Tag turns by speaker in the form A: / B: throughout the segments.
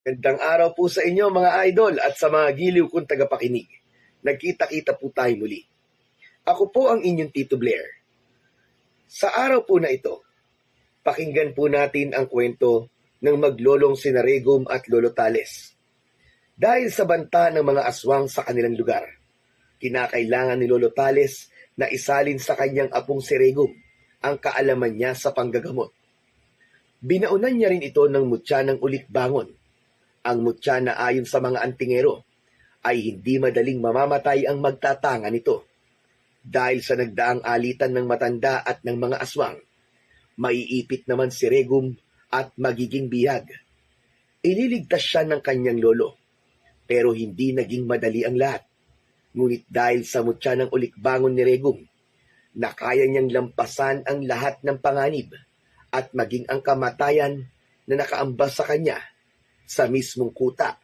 A: Gandang araw po sa inyo mga idol at sa mga giliw kong tagapakinig. Nagkita-kita po tayo muli. Ako po ang inyong Tito Blair. Sa araw po na ito, pakinggan po natin ang kwento ng maglolong sina Regum at Lolo Tales. Dahil sa banta ng mga aswang sa kanilang lugar, kinakailangan ni Lolo Tales na isalin sa kanyang apong si Regum ang kaalaman niya sa panggagamot. Binaunan niya rin ito ng mutya ng ulit-bangon. Ang mutya na ayon sa mga antingero ay hindi madaling mamamatay ang magtatanga nito. Dahil sa nagdaang alitan ng matanda at ng mga aswang, maiipit naman si Regum at magiging bihag. Ililigtas siya ng kanyang lolo, pero hindi naging madali ang lahat. Ngunit dahil sa mutya ng ulikbangon ni Regum, na kaya niyang lampasan ang lahat ng panganib at maging ang kamatayan na nakaambas sa kanya sa mismong kuta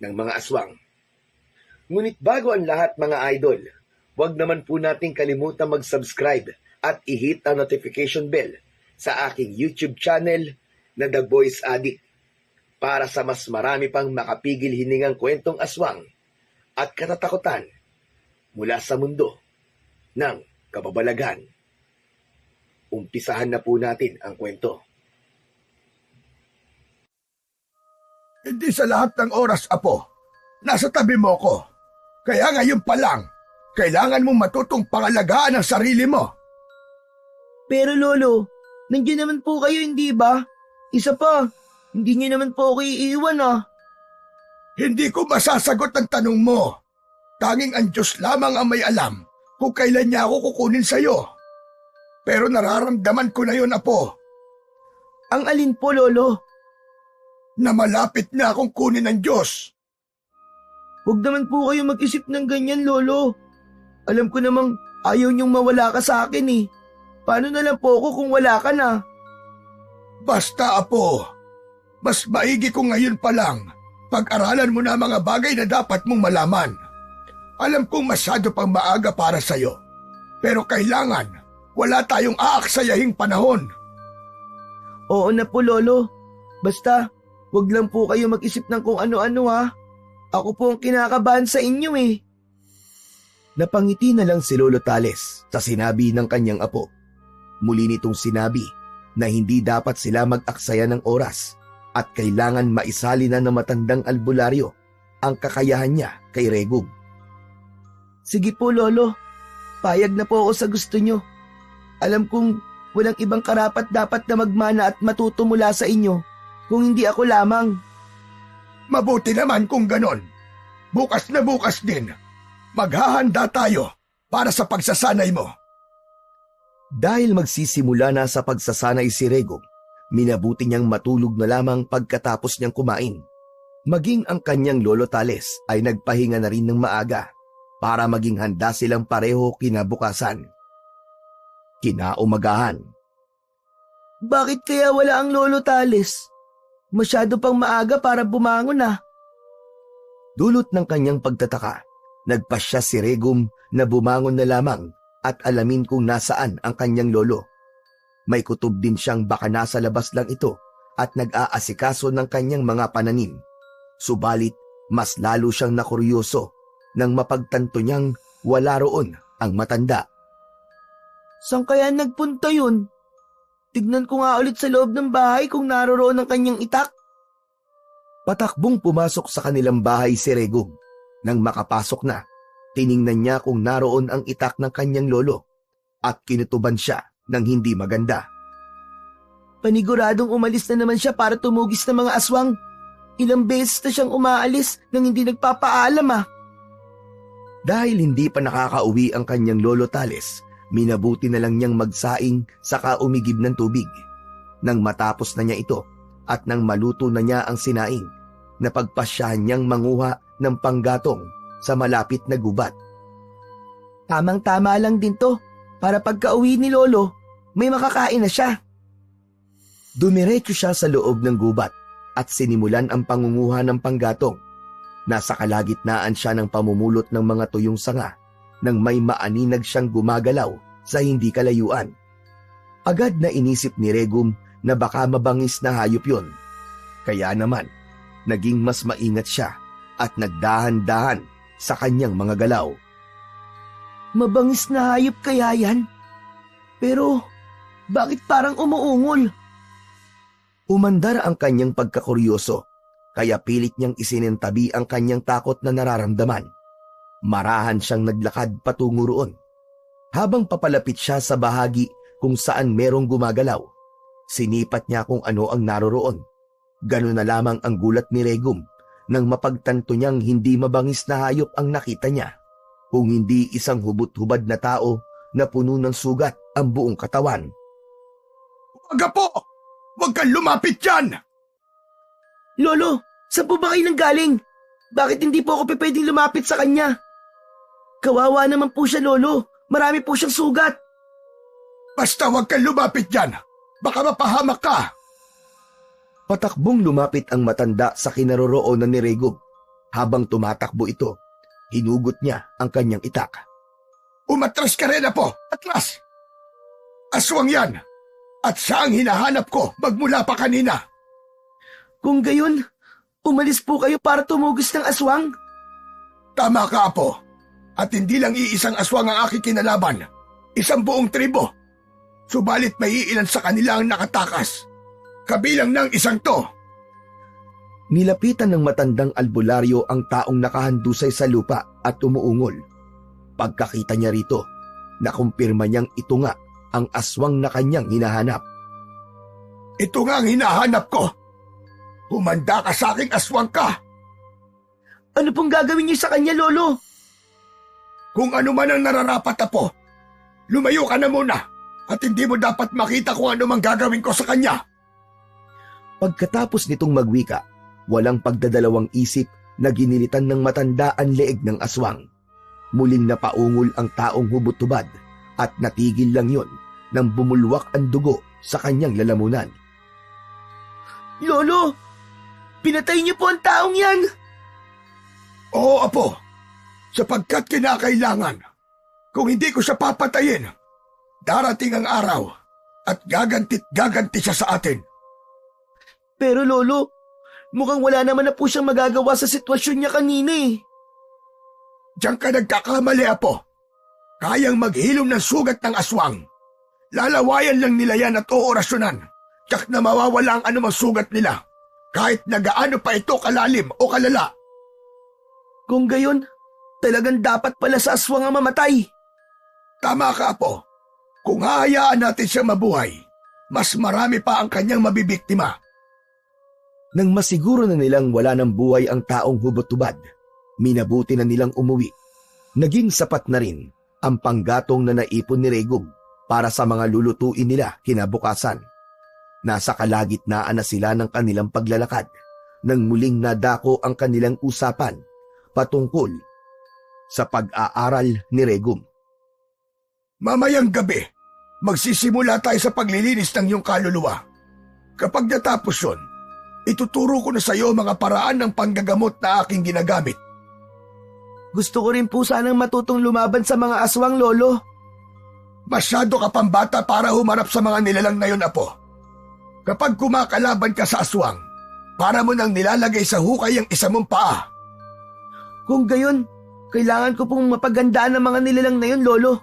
A: ng mga aswang. Ngunit bago ang lahat mga idol, huwag naman po nating kalimutan mag-subscribe at i-hit ang notification bell sa aking YouTube channel na The Voice Addict para sa mas marami pang makapigil hiningang kwentong aswang at katatakutan mula sa mundo ng kababalaghan. Umpisahan na po natin ang kwento.
B: Hindi sa lahat ng oras, Apo. Nasa tabi mo ko. Kaya ngayon pa lang, kailangan mong matutong pangalagaan ang sarili mo.
C: Pero Lolo, nandiyan naman po kayo, hindi ba? Isa pa, hindi niyo naman po ako iiwan
B: Hindi ko masasagot ang tanong mo. Tanging ang Diyos lamang ang may alam kung kailan niya ako kukunin sa'yo. Pero nararamdaman ko na yun, Apo.
C: Ang alin po, Lolo?
B: Na malapit na akong kunin ng Diyos.
C: Huwag naman po kayo mag-isip ng ganyan, Lolo. Alam ko namang ayaw niyong mawala ka sa akin eh. Paano na lang po ako kung wala ka na?
B: Basta, Apo. Mas maigi ko ngayon pa lang. Pag-aralan mo na mga bagay na dapat mong malaman. Alam kong masyado pang maaga para sa'yo. Pero kailangan, wala tayong aaksayahing panahon.
C: Oo na po, Lolo. Basta, huwag lang po kayo mag-isip ng kung ano-ano Ako po ang kinakabahan sa inyo eh.
A: Napangiti na lang si Lolo Tales sa sinabi ng kanyang apo. Muli nitong sinabi na hindi dapat sila mag-aksaya ng oras at kailangan maisali na ng matandang albularyo ang kakayahan niya kay Regum.
C: Sige po, Lolo. Payag na po ako sa gusto nyo. Alam kong walang ibang karapat dapat na magmana at matuto mula sa inyo kung hindi ako lamang.
B: Mabuti naman kung ganon. Bukas na bukas din. Maghahanda tayo para sa pagsasanay mo.
A: Dahil magsisimula na sa pagsasanay si Regum, minabuti niyang matulog na lamang pagkatapos niyang kumain. Maging ang kanyang Lolo Tales ay nagpahinga na rin ng maaga para maging handa silang pareho kinabukasan. Kinaumagahan.
C: Bakit kaya wala ang Lolo Tales? Masyado pang maaga para bumangon
A: Dulot ng kanyang pagtataka, nagpasya si Regum na bumangon na lamang at alamin kung nasaan ang kanyang lolo. May kutob din siyang baka nasa labas lang ito at nag-aasikaso ng kanyang mga pananim. Subalit, mas lalo siyang nakuryoso nang mapagtanto niyang wala roon ang matanda.
C: Saan kaya nagpunta yun? Tignan ko nga ulit sa loob ng bahay kung naroroon ang kanyang itak.
A: Patakbong pumasok sa kanilang bahay si Regum. Nang makapasok na, tiningnan niya kung naroon ang itak ng kanyang lolo at kinutuban siya ng hindi maganda.
C: Paniguradong umalis na naman siya para tumugis ng mga aswang. Ilang beses na siyang umaalis nang hindi nagpapaalam
A: Dahil hindi pa nakakauwi ang kanyang Lolo Tales, minabuti na lang niyang magsaing saka umigib ng tubig. Nang matapos na niya ito at nang maluto na niya ang sinaing, napagpasyahan niyang manguha ng panggatong sa malapit na gubat.
C: Tamang-tama lang din to para pagka-uwi ni Lolo, may makakain na siya.
A: Dumiretso siya sa loob ng gubat at sinimulan ang pangunguha ng panggatong. Nasa kalagitnaan siya ng pamumulot ng mga tuyong sanga nang may maaninag siyang gumagalaw sa hindi kalayuan. Agad na inisip ni Regum na baka mabangis na hayop yun. Kaya naman,
C: naging mas maingat siya at nagdahan-dahan sa kanyang mga galaw. Mabangis na hayop kaya yan? Pero bakit parang umuungol? Umandar ang kanyang pagkakuryoso, kaya pilit niyang isinentabi ang kanyang takot na nararamdaman. Marahan siyang naglakad patungo roon. Habang papalapit siya sa bahagi kung saan merong gumagalaw, sinipat niya kung ano ang naroroon. Ganun na lamang ang gulat ni Regum nang mapagtanto niyang hindi mabangis na hayop ang nakita niya, kung hindi isang hubot-hubad na tao na puno ng sugat ang buong katawan.
B: Huwag po! Huwag kang lumapit dyan!
C: Lolo, saan po ba kayo nanggaling? Bakit hindi po ako pwedeng lumapit sa kanya? Kawawa naman po siya, Lolo. Marami po siyang sugat.
B: Basta huwag kang lumapit dyan! Baka mapahamak ka!
C: Patakbong lumapit ang matanda sa kinaroroonan ni Regum. Habang tumatakbo ito, hinugot niya ang kanyang itak.
B: Umatras ka rin, Apo! Atras! Aswang yan! At siya ang hinahanap ko magmula pa kanina.
C: Kung gayon, umalis po kayo para tumugis ng aswang?
B: Tama ka, Apo. At hindi lang iisang aswang ang aking kinalaban. Isang buong tribo. Subalit may iilan sa kanila ang nakatakas. Kabilang ng isang to.
C: Nilapitan ng matandang albularyo ang taong nakahandusay sa lupa at umuungol. Pagkakita niya rito, nakumpirma niyang ito nga ang aswang na kanyang hinahanap.
B: Ito nga ang hinahanap ko. Humanda ka sa aking aswang ka.
C: Ano pong gagawin niyo sa kanya, Lolo?
B: Kung ano man ang nararapat, Apo, lumayo ka na muna at hindi mo dapat makita kung ano mang gagawin ko sa kanya.
C: Pagkatapos nitong magwika, walang pagdadalawang isip na ginilitan ng matanda ang leeg ng aswang. Muling napaungol ang taong hubot-hubad at natigil lang yon nang bumulwak ang dugo sa kanyang lalamunan. Lolo! Pinatay niyo po ang taong yan!
B: Oo, Apo, sapagkat kinakailangan. Kung hindi ko siya papatayin, darating ang araw at gaganti siya sa atin.
C: Pero Lolo, mukhang wala naman na po siyang magagawa sa sitwasyon niya kanina eh.
B: Diyan ka nagkakamali, Apo. Kayang maghilom ng sugat ng aswang. Lalawayan lang nila yan at oorasyonan. Tiyak na mawawala ang anumang sugat nila. Kahit na gaano pa ito kalalim o kalala.
C: Kung gayon, talagang dapat pala sa aswang ang mamatay.
B: Tama ka, Apo. Kung hahayaan natin siya mabuhay, mas marami pa ang kanyang mabibiktima.
C: Nang masiguro na nilang wala ng buhay ang taong hubot-hubad, minabuti na nilang umuwi. Naging sapat na rin ang panggatong na naipon ni Regum para sa mga lulutuin nila kinabukasan. Nasa kalagitnaan na sila ng kanilang paglalakad nang muling nadako ang kanilang usapan patungkol sa pag-aaral ni Regum.
B: Mamayang gabi, magsisimula tayo sa paglilinis ng iyong kaluluwa. Kapag natapos yun, ituturo ko na sa iyo mga paraan ng panggagamot na aking ginagamit.
C: Gusto ko rin po sanang matutong lumaban sa mga aswang, Lolo.
B: Masyado ka pang bata para humarap sa mga nilalang na yun, Apo. Kapag kumakalaban ka sa aswang, para mo nang nilalagay sa hukay ang isa mong paa.
C: Kung gayon, kailangan ko pong mapagandaan ang mga nilalang na yun, Lolo.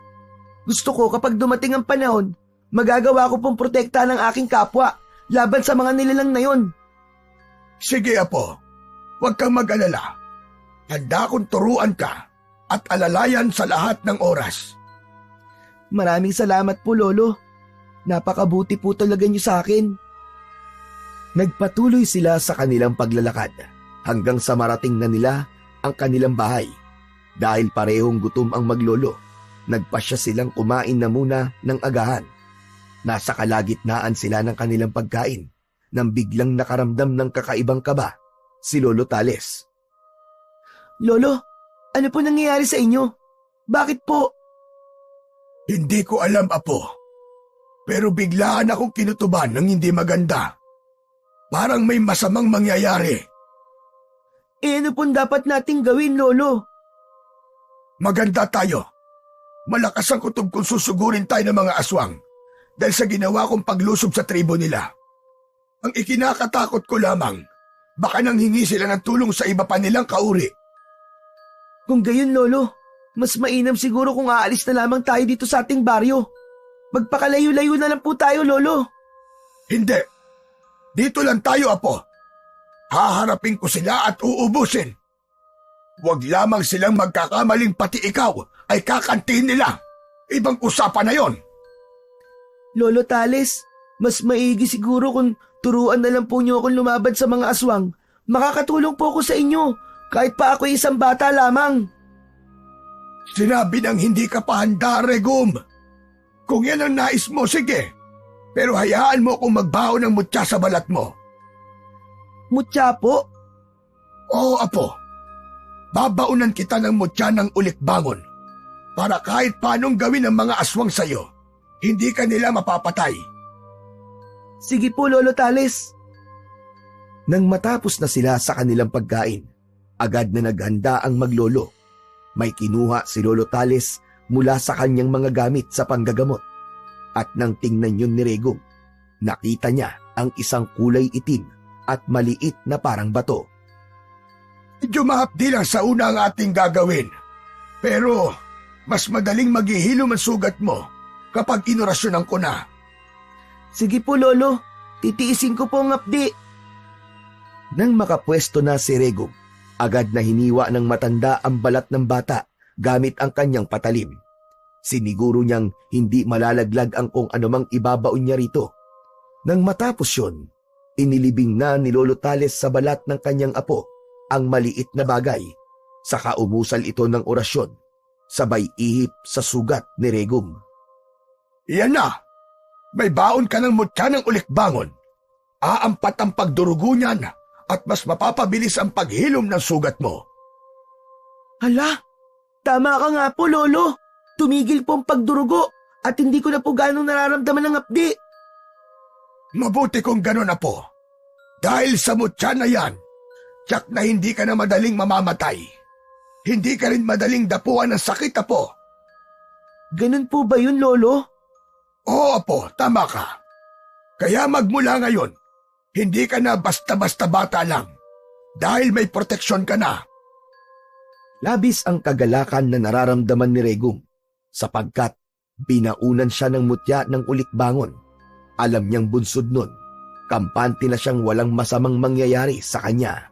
C: Gusto ko kapag dumating ang panahon, magagawa ko pong protektahan ng aking kapwa laban sa mga nilalang na yun.
B: Sige, Apo. Huwag kang mag-alala. Handa akong turuan ka at alalayan sa lahat ng oras.
C: Maraming salamat po, Lolo. Napakabuti po talaga niyo sa akin. Nagpatuloy sila sa kanilang paglalakad hanggang sa marating na nila ang kanilang bahay. Dahil parehong gutom ang maglolo, nagpasya silang kumain na muna ng agahan. Nasa kalagitnaan sila ng kanilang pagkain nang biglang nakaramdam ng kakaibang kaba si Lolo Tales. Lolo, ano po nangyayari sa inyo? Bakit po?
B: Hindi ko alam, Apo. Pero biglaan akong kinutuban ng hindi maganda. Parang may masamang mangyayari.
C: Ano pong dapat nating gawin, Lolo?
B: Maganda tayo. Malakas ang kutob kung susugurin tayo ng mga aswang dahil sa ginawa kong paglusob sa tribo nila. Ang ikinakatakot ko lamang, Baka nanghingi sila ng tulong sa iba pa nilang kauri.
C: Kung gayon, Lolo, mas mainam siguro kung aalis na lamang tayo dito sa ating baryo. Magpakalayo-layo na lang po tayo, Lolo.
B: Hindi. Dito lang tayo, Apo. Haharapin ko sila at uubusin. Huwag lamang silang magkakamaling pati ikaw ay kakantiin nila. Ibang usapan na yon.
C: Lolo Tales, mas maigi siguro kung turuan na lang po niyo akong lumaban sa mga aswang. Makakatulong po ako sa inyo, kahit pa ako isang bata lamang.
B: Sinabi nang hindi ka pa handa, Regum. Kung yan ang nais mo, sige. Pero hayaan mo akong magbaho ng mutya sa balat mo.
C: Mutya po?
B: Oo, Apo. Babaunan kita ng mutya ng ulikbangon para kahit paanong gawin ng mga aswang sa'yo, hindi ka nila mapapatay.
C: Sige po, Lolo Tales. Nang matapos na sila sa kanilang pagkain, agad na naghanda ang maglolo. May kinuha si Lolo Tales mula sa kanyang mga gamit sa panggagamot. At nang tingnan yun ni Regum, nakita niya ang isang kulay itim at maliit na parang bato.
B: Medyo mahapdi lang sa una ang ating gagawin. Pero mas madaling maghihilom ang sugat mo kapag inorasyonan ko na.
C: Sige po, Lolo. Titiisin ko po ang apdi. Nang makapwesto na si Regum, agad na hiniwa ng matanda ang balat ng bata gamit ang kanyang patalim. Siniguro niyang hindi malalaglag ang kung anumang ibabaon niya rito. Nang matapos yun, inilibing na ni Lolo Tales sa balat ng kanyang apo ang maliit na bagay. Saka umusal ito ng orasyon, sabay ihip sa sugat ni Regum.
B: Iyan na! May baon ka ng mutya ng ulikbangon. Aampat ang pagdurugo niyan at mas mapapabilis ang paghilom ng sugat mo.
C: Hala, tama ka nga po, Lolo. Tumigil po ang pagdurugo at hindi ko na po ganong nararamdaman ng apdi.
B: Mabuti kung ganun, Apo. Dahil sa mutya na yan, tiyak na hindi ka na madaling mamamatay. Hindi ka rin madaling dapuan ng sakit, Apo.
C: Ganun po ba yun, Lolo?
B: Oo, Apo, tama ka. Kaya magmula ngayon, hindi ka na basta-basta bata lang. Dahil may proteksyon ka na.
C: Labis ang kagalakan na nararamdaman ni Regum sapagkat binaunan siya ng mutya ng ulikbangon. Alam niyang bunsod nun, kampante na siyang walang masamang mangyayari sa kanya.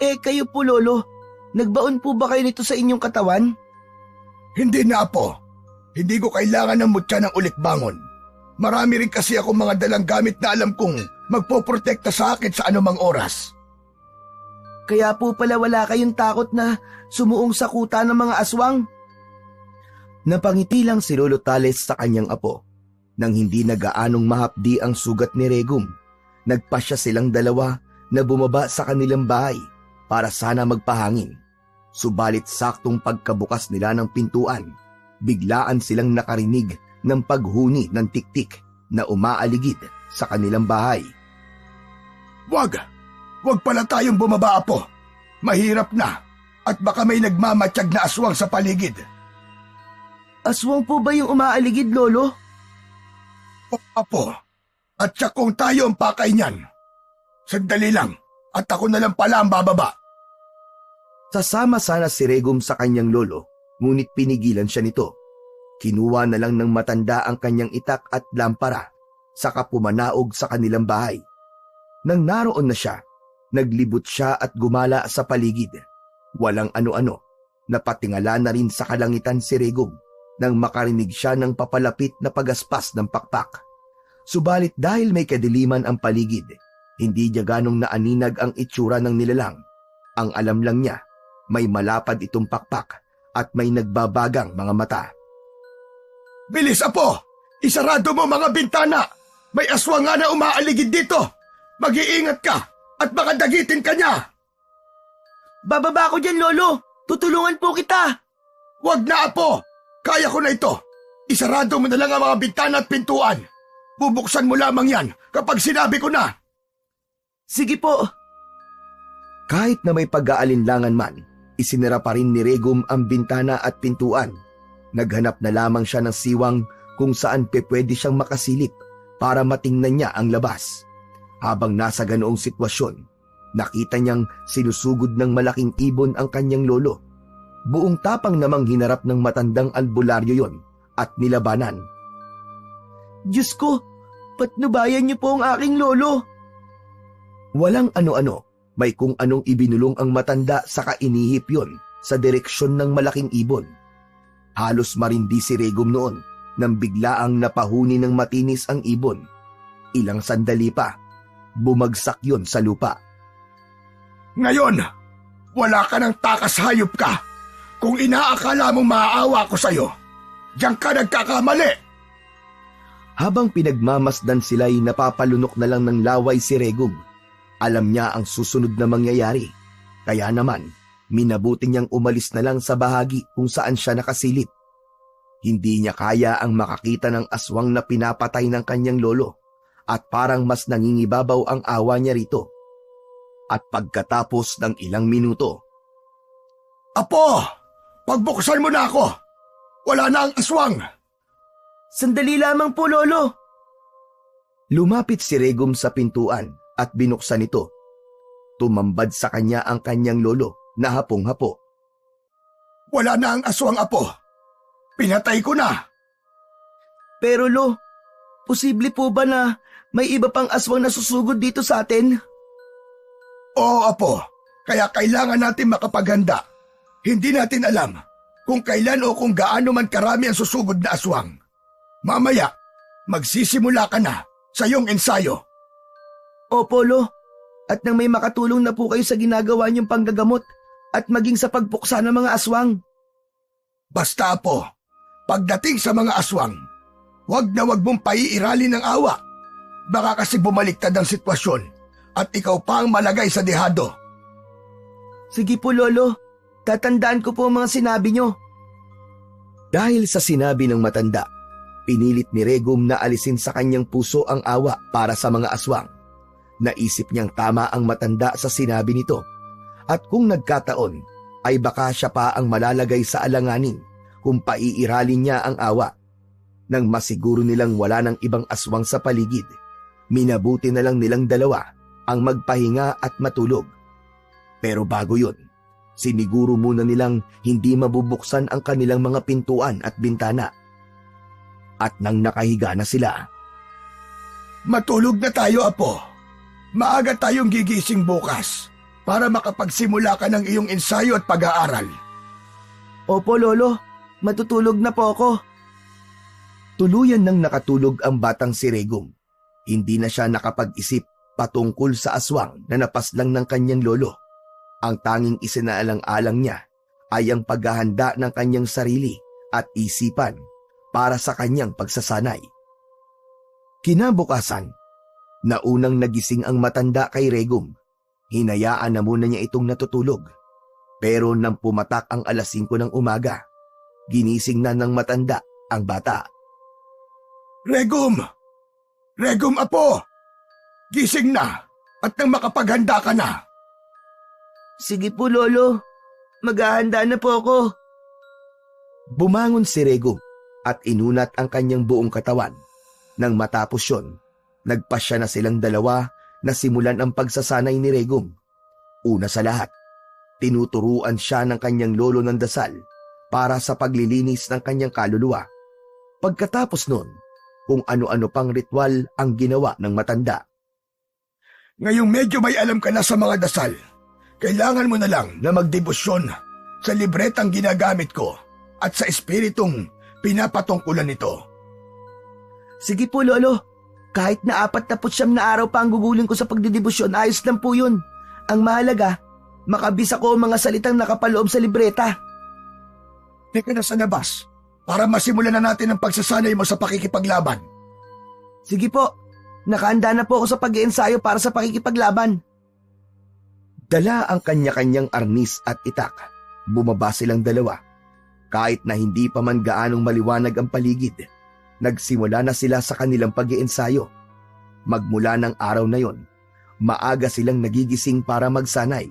C: Kayo po, Lolo, nagbaon po ba kayo nito sa inyong katawan?
B: Hindi na, Apo. Hindi ko kailangan ng mutya ng ulikbangon. Marami rin kasi ako mga dalang gamit na alam kong magpoprotekta sa akin sa anumang oras.
C: Kaya po pala wala kayong takot na sumuong sa kuta ng mga aswang? Napangiti lang si Lolo Tales sa kanyang apo. Nang hindi na gaanong mahapdi ang sugat ni Regum, nagpasya silang dalawa na bumaba sa kanilang bahay para sana magpahangin. Subalit saktong pagkabukas nila ng pintuan, biglaan silang nakarinig ng paghuni ng tiktik na umaaligid sa kanilang bahay.
B: Wag pala tayong bumaba, Apo. Mahirap na at baka may nagmamatsyag na aswang sa paligid.
C: Aswang po ba yung umaaligid, Lolo?
B: O, Apo, at siya kung tayo ang pakay niyan. Sandali lang at ako na lang pala ang bababa.
C: Sasama sana si Regum sa kanyang lolo, ngunit pinigilan siya nito. Kinuha na lang ng matanda ang kanyang itak at lampara, saka pumanaog sa kanilang bahay. Nang naroon na siya, naglibot siya at gumala sa paligid. Walang ano-ano, napatingala na rin sa kalangitan si Regum nang makarinig siya ng papalapit na pagaspas ng pakpak. Subalit dahil may kadiliman ang paligid, hindi niya ganong naaninag ang itsura ng nilalang. Ang alam lang niya, may malapad itong pakpak at may nagbabagang mga mata.
B: Bilis, Apo! Isarado mo mga bintana! May aswang nga na umaaligid dito! Mag-iingat ka at baka dagitin ka niya!
C: Bababa ko dyan, Lolo! Tutulungan po kita!
B: Wag na, Apo! Kaya ko na ito! Isarado mo na lang ang mga bintana at pintuan! Bubuksan mo lamang yan kapag sinabi ko na!
C: Sige po! Kahit na may pag-aalinlangan man, isinara pa rin ni Regum ang bintana at pintuan. Naghanap na lamang siya ng siwang kung saan pwede siyang makasilip para matingnan niya ang labas. Habang nasa ganoong sitwasyon, Nakita niyang sinusugod ng malaking ibon ang kanyang lolo. Buong tapang namang hinarap ng matandang albularyo yon at nilabanan. Diyos ko, patnubayan niyo po ang aking lolo. Walang ano-ano, may kung anong ibinulong ang matanda sa kainihip yon sa direksyon ng malaking ibon. Halos marindi si Regum noon nang biglaang napahuni ng matinis ang ibon. Ilang sandali pa, bumagsak yon sa lupa.
B: Ngayon, wala ka ng takas, hayop ka. Kung inaakala mong maaawa ko sa'yo, diyan ka nagkakamali.
C: Habang pinagmamasdan sila'y napapalunok na lang ng laway si Regum. Alam niya ang susunod na mangyayari. Kaya naman, minabuti niyang umalis na lang sa bahagi kung saan siya nakasilip. Hindi niya kaya ang makakita ng aswang na pinapatay ng kanyang lolo at parang mas nangingibabaw ang awa niya rito. At pagkatapos ng ilang minuto,
B: Apo, pagbuksan mo na ako. Wala na ang aswang.
C: Sandali lamang po, lolo. Lumapit si Regum sa pintuan at binuksan ito. Tumambad sa kanya ang kanyang lolo na hapong-hapo.
B: Wala na ang aswang, apo. Pinatay ko na.
C: Pero lo, posible po ba na may iba pang aswang na susugod dito sa atin?
B: Oo, apo. Kaya kailangan natin makapaghanda. Hindi natin alam kung kailan o kung gaano man karami ang susugod na aswang. Mamaya, magsisimula ka na sa iyong ensayo.
C: Opo, lo. At nang may makatulong na po kayo sa ginagawa niyong panggagamot at maging sa pagpuksa ng mga aswang.
B: Basta, apo, pagdating sa mga aswang, wag na wag mong paiiralin ng awa. Baka kasi bumaliktad ang sitwasyon at ikaw pa ang malagay sa dehado.
C: Sige po, lolo. Tatandaan ko po ang mga sinabi niyo. Dahil sa sinabi ng matanda, pinilit ni Regum na alisin sa kanyang puso ang awa para sa mga aswang. Naisip niyang tama ang matanda sa sinabi nito. At kung nagkataon, ay baka siya pa ang malalagay sa alanganin kung paiiralin niya ang awa. Nang masiguro nilang wala ng ibang aswang sa paligid, minabuti na lang nilang dalawa ang magpahinga at matulog. Pero bago yun, siniguro muna nilang hindi mabubuksan ang kanilang mga pintuan at bintana. At nang nakahiga na sila,
B: Matulog na tayo, apo. Maaga tayong gigising bukas para makapagsimula ka ng iyong ensayo at pag-aaral.
C: Opo, lolo. Matutulog na po ako. Tuluyan nang nakatulog ang batang si Regum. Hindi na siya nakapag-isip patungkol sa aswang na napaslang ng kanyang lolo. Ang tanging isinaalang-alang niya ay ang paghahanda ng kanyang sarili at isipan para sa kanyang pagsasanay. Kinabukasan, naunang nagising ang matanda kay Regum. Hinayaan na muna niya itong natutulog. Pero nang pumatak ang alas 5 ng umaga, ginising na ng matanda ang bata.
B: Regum! Regum, apo! Gising na at nang makapaghanda ka na.
C: Sige po, lolo. Maghahanda na po ako. Bumangon si Regum at inunat ang kanyang buong katawan. Nang matapos yon, nagpasya na silang dalawa na simulan ang pagsasanay ni Regum. Una sa lahat, tinuturuan siya ng kanyang lolo ng dasal para sa paglilinis ng kanyang kaluluwa. Pagkatapos nun, kung ano-ano pang ritual ang ginawa ng matanda.
B: Ngayong medyo may alam ka na sa mga dasal, kailangan mo na lang na magdebosyon sa libretang ginagamit ko at sa espiritong pinapatungkulan nito.
C: Sige po, lolo. Kahit na 49 na araw pa ang gugulin ko sa pagdidebosyon, ayos lang po yun. Ang mahalaga, makabisa ko ang mga salitang nakapaloob sa libreta.
B: Teka na sa labas para masimulan na natin ang pagsasanay mo sa pakikipaglaban.
C: Sige po. Nakahanda na po ako sa pag-iensayo para sa pakikipaglaban. Dala ang kanya-kanyang arnis at itak. Bumaba silang dalawa. Kahit na hindi pa man gaanong maliwanag ang paligid, nagsimula na sila sa kanilang pag-iensayo. Magmula ng araw na yon, maaga silang nagigising para magsanay.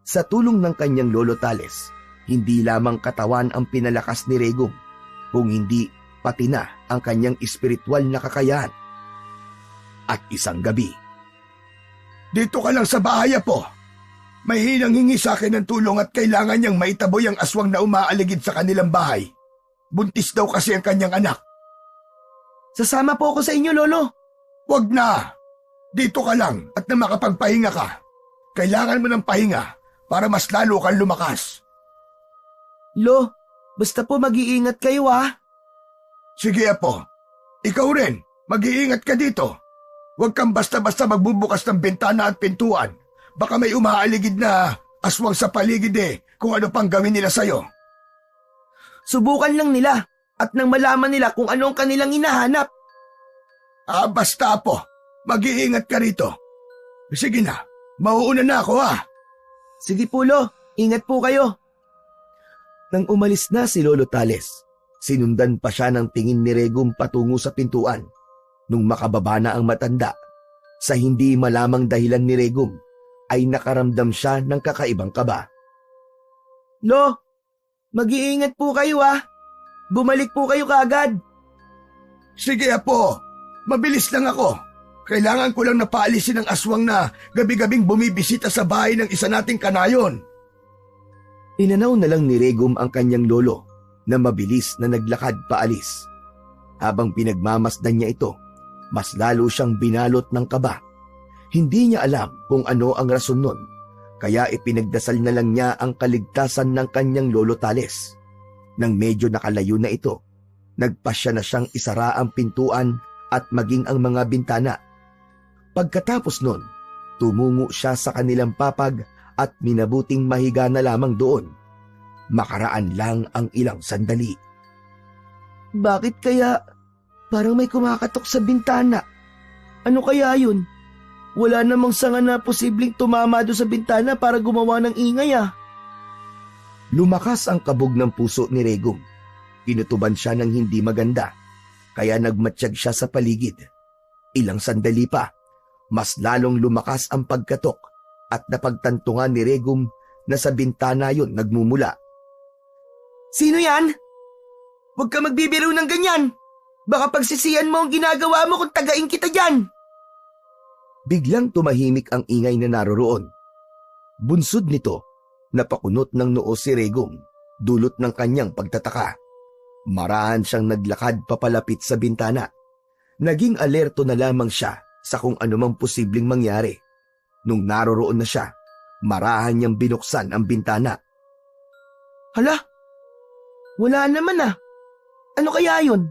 C: Sa tulong ng kanyang lolo Tales, hindi lamang katawan ang pinalakas ni Regum, kung hindi pati na ang kanyang espiritual na kakayahan. At isang gabi,
B: Dito ka lang sa bahay, apo. May hinang-hingi sa akin ng tulong at kailangan niyang maitaboy ang aswang na umaaligid sa kanilang bahay. Buntis daw kasi ang kanyang anak.
C: Sasama po ako sa inyo, Lolo.
B: Wag na! Dito ka lang at na makapagpahinga ka. Kailangan mo ng pahinga para mas lalo kang lumakas.
C: Lo, basta po mag-iingat kayo
B: Sige, Apo. Ikaw rin, mag-iingat ka dito. Huwag kang basta-basta magbubukas ng bintana at pintuan. Baka may umaaligid na aswang sa paligid kung ano pang gawin nila sa'yo.
C: Subukan lang nila at nang malaman nila kung anong kanilang hinahanap.
B: Basta, Apo. Mag-iingat ka rito. Sige na, mauuna na ako
C: Sige po, Lo. Ingat po kayo. Nang umalis na si Lolo Tales, sinundan pa siya ng tingin ni Regum patungo sa pintuan. Nung makababa na ang matanda, sa hindi malamang dahilan ni Regum, ay nakaramdam siya ng kakaibang kaba. Lo, mag-iingat po kayo Bumalik po kayo kaagad.
B: Sige, Apo. Mabilis lang ako. Kailangan ko lang napaalisin ang aswang na gabi-gabing bumibisita sa bahay ng isa nating kanayon.
C: Inanaw na lang ni Regum ang kanyang lolo na mabilis na naglakad paalis. Habang pinagmamasdan niya ito, mas lalo siyang binalot ng kaba. Hindi niya alam kung ano ang rason nun, kaya ipinagdasal na lang niya ang kaligtasan ng kanyang lolo Tales. Nang medyo nakalayo na ito, nagpasya na siyang isara ang pintuan at maging ang mga bintana. Pagkatapos nun, tumungo siya sa kanilang papag at minabuting mahiga na lamang doon. Makaraan lang ang ilang sandali. Bakit kaya parang may kumakatok sa bintana? Ano kaya yun? Wala namang sanga na posibleng tumama doon sa bintana para gumawa ng ingay Lumakas ang kabog ng puso ni Regum. Pinutuban siya ng hindi maganda, kaya nagmatsyag siya sa paligid. Ilang sandali pa, mas lalong lumakas ang pagkatok at napagtantungan ni Regum na sa bintana yon nagmumula. Sino yan? Huwag ka magbibiro ng ganyan. Baka pagsisiyan mo ang ginagawa mo kung tagain kita dyan. Biglang tumahimik ang ingay na naroroon. Bunsod nito, napakunot ng noo si Regum, dulot ng kanyang pagtataka. Marahan siyang naglakad papalapit sa bintana. Naging alerto na lamang siya sa kung anumang posibleng mangyari. Nung naroroon na siya, marahan niyang binuksan ang bintana. Hala, wala naman Ano kaya yun?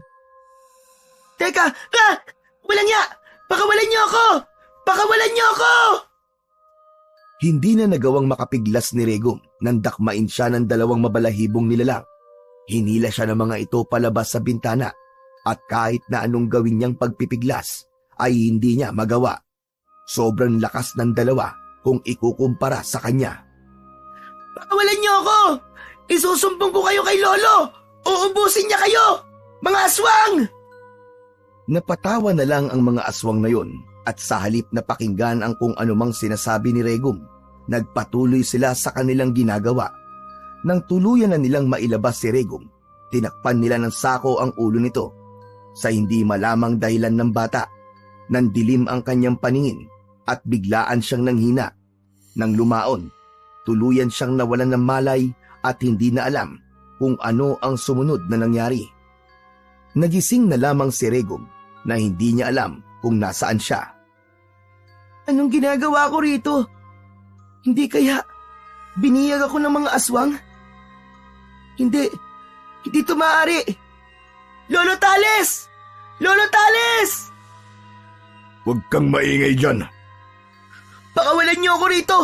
C: Teka, walang niya! Pakawalan niyo ako! Pakawalan niyo ako! Hindi na nagawang makapiglas ni Regum nang dakmain siya ng dalawang mabalahibong nilalang. Hinila siya ng mga ito palabas sa bintana at kahit na anong gawin niyang pagpipiglas ay hindi niya magawa. Sobrang lakas ng dalawa kung ikukumpara sa kanya. Pakawalan niyo ako! Isusumbong ko kayo kay Lolo! Uubusin niya kayo! Mga aswang! Napatawa na lang ang mga aswang na yon at sa halip na pakinggan ang kung anumang sinasabi ni Regum, nagpatuloy sila sa kanilang ginagawa. Nang tuluyan na nilang mailabas si Regum, tinakpan nila ng sako ang ulo nito. Sa hindi malamang dahilan ng bata, nandilim ang kanyang paningin at biglaan siyang nanghina. Nang lumaon, tuluyan siyang nawalan ng malay at hindi na alam kung ano ang sumunod na nangyari. Nagising na lamang si Regum na hindi niya alam kung nasaan siya. Anong ginagawa ko rito? Hindi kaya biniyag ako ng mga aswang? Hindi ito maaari. Lolo Tales! Lolo Tales!
B: Huwag kang maingay dyan.
C: Pakawalan niyo ako rito!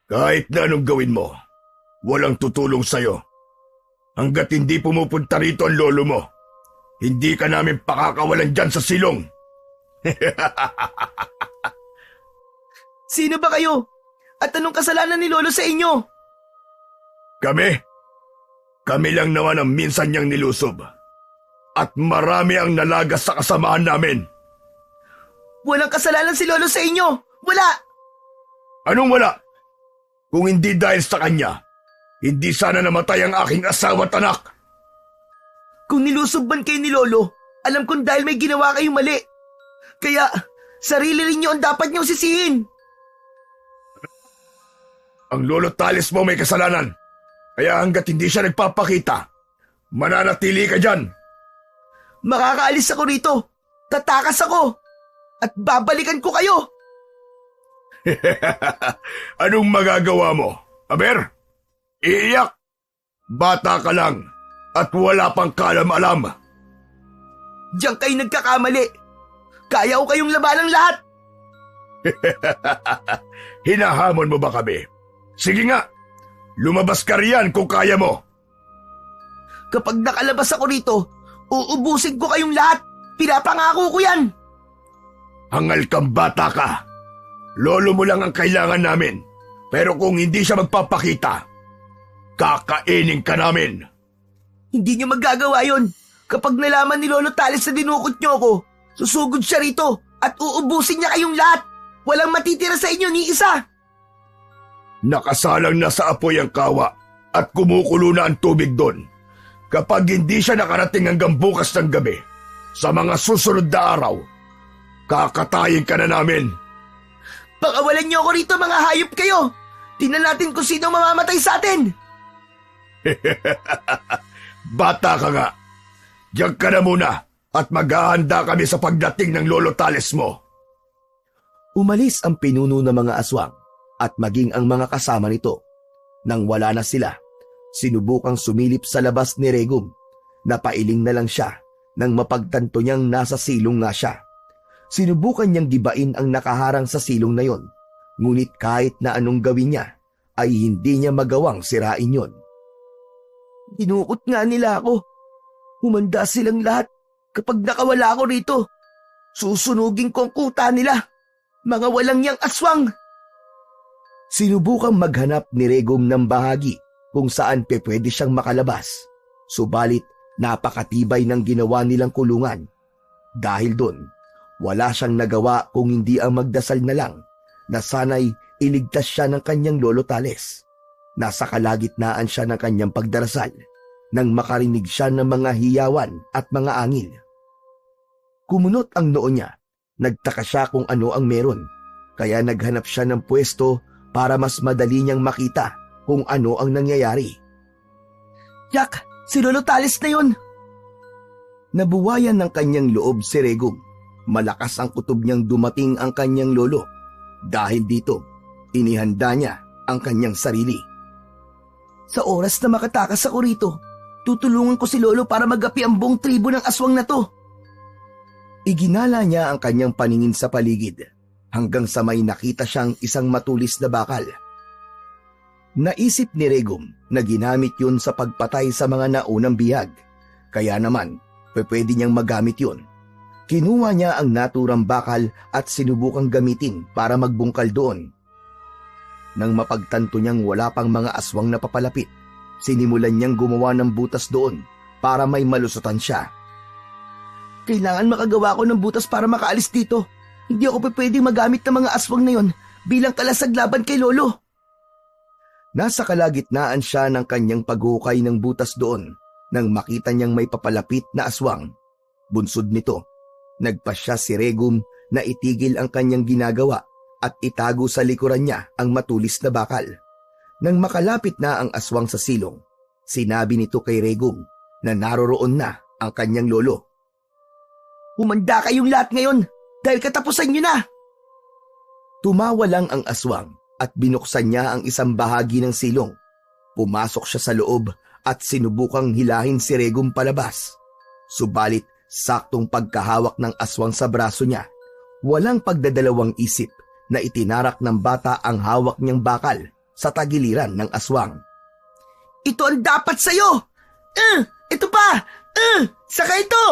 B: Kahit na anong gawin mo, walang tutulong sa'yo. Hanggat hindi pumupunta rito ang lolo mo, hindi ka namin pakakawalan dyan sa silong.
C: Sino ba kayo? At anong kasalanan ni Lolo sa inyo?
B: Kami lang naman ang minsan niyang nilusob. At marami ang nalagas sa kasamaan namin.
C: Walang kasalanan si Lolo sa inyo! Wala!
B: Anong wala? Kung hindi dahil sa kanya, hindi sana namatay ang aking asawa at anak.
C: Kung nilusob man kayo ni Lolo, alam kong dahil may ginawa kayong mali. Kaya, sarili rin niyo ang dapat niyong sisihin.
B: Ang lolo Talis mo may kasalanan. Kaya hanggat hindi siya nagpapakita, mananatili ka dyan.
C: Makakaalis ako rito. Tatakas ako. At babalikan ko kayo.
B: Anong magagawa mo? Aber, iiyak. Bata ka lang at wala pang kalam-alam.
C: Diyan kayo nagkakamali. Kaya ko kayong labanan lahat.
B: Hinahamon mo ba kami? Sige nga, lumabas ka riyan kung kaya mo.
C: Kapag nakalabas ako rito, uubusin ko kayong lahat. Pinapangako ko yan.
B: Hangal kang bata ka. Lolo mo lang ang kailangan namin. Pero kung hindi siya magpapakita, kakainin ka namin.
C: Hindi niyo magagawa yon. Kapag nalaman ni Lolo Talis na dinukot niyo ako, susugod siya rito at uubusin niya kayong lahat. Walang matitira sa inyo ni isa.
B: Nakasalang na sa apoy ang kawa at kumukulo na ang tubig doon. Kapag hindi siya nakarating hanggang bukas ng gabi, sa mga susunod na araw, kakatayin ka na namin.
C: Pakawalan niyo ako rito, mga hayop kayo. Tingnan natin kung sino mamamatay sa atin.
B: Bata ka nga. Diyan ka na muna at maghahanda kami sa pagdating ng Lolo Talis mo.
C: Umalis ang pinuno ng mga aswang at maging ang mga kasama nito. Nang wala na sila, sinubukang sumilip sa labas ni Regum. Napailing na lang siya nang mapagtanto niyang nasa silong nga siya. Sinubukan niyang gibain ang nakaharang sa silong na yon. Ngunit kahit na anong gawin niya, ay hindi niya magawang sirain yon. Dinukot nga nila ako. Humanda silang lahat kapag nakawala ako rito. Susunugin ko ang kuta nila. Mga walang yang aswang. Sinubukang maghanap ni Regum ng bahagi kung saan pwede siyang makalabas. Subalit napakatibay ng ginawa nilang kulungan. Dahil doon, wala siyang nagawa kung hindi ang magdasal na lang na sana'y iligtas siya ng kanyang Lolo Talis. Nasa kalagitnaan siya ng kanyang pagdarasal nang makarinig siya ng mga hiyawan at mga angin. Kumunot ang noo niya. Nagtaka siya kung ano ang meron, kaya naghanap siya ng pwesto para mas madali niyang makita kung ano ang nangyayari. Yak, si Lolo Talis na yun! Nabuwayan ng kanyang loob si Regum. Malakas ang kutob niyang dumating ang kanyang lolo. Dahil dito, inihanda niya ang kanyang sarili. Sa oras na makatakas ako rito, tutulungan ko si Lolo para magapi ang buong tribo ng aswang na to. Iginala niya ang kanyang paningin sa paligid hanggang sa may nakita siyang isang matulis na bakal. Naisip ni Regum na ginamit yun sa pagpatay sa mga naunang bihag, kaya naman pwede niyang magamit yun. Kinuha niya ang naturang bakal at sinubukang gamitin para magbungkal doon. Nang mapagtanto niyang wala pang mga aswang na papalapit, sinimulan niyang gumawa ng butas doon para may malusutan siya. Kailangan makagawa ko ng butas para makaalis dito. Hindi ako pwedeng magamit ng mga aswang na yon bilang kalasag laban kay Lolo. Nasa kalagitnaan siya ng kanyang paghukay ng butas doon nang makita niyang may papalapit na aswang. Bunsod nito, nagpasya si Regum na itigil ang kanyang ginagawa at itago sa likuran niya ang matulis na bakal. Nang makalapit na ang aswang sa silong, sinabi nito kay Regum na naroroon na ang kanyang lolo. Humanda kayong lahat ngayon dahil katapusan niyo na! Tumawa lang ang aswang at binuksan niya ang isang bahagi ng silong. Pumasok siya sa loob at sinubukang hilahin si Regum palabas. Subalit, saktong pagkahawak ng aswang sa braso niya, walang pagdadalawang isip na itinarak ng bata ang hawak niyang bakal sa tagiliran ng aswang. Ito ang dapat sa'yo! Ito pa! Saka ito!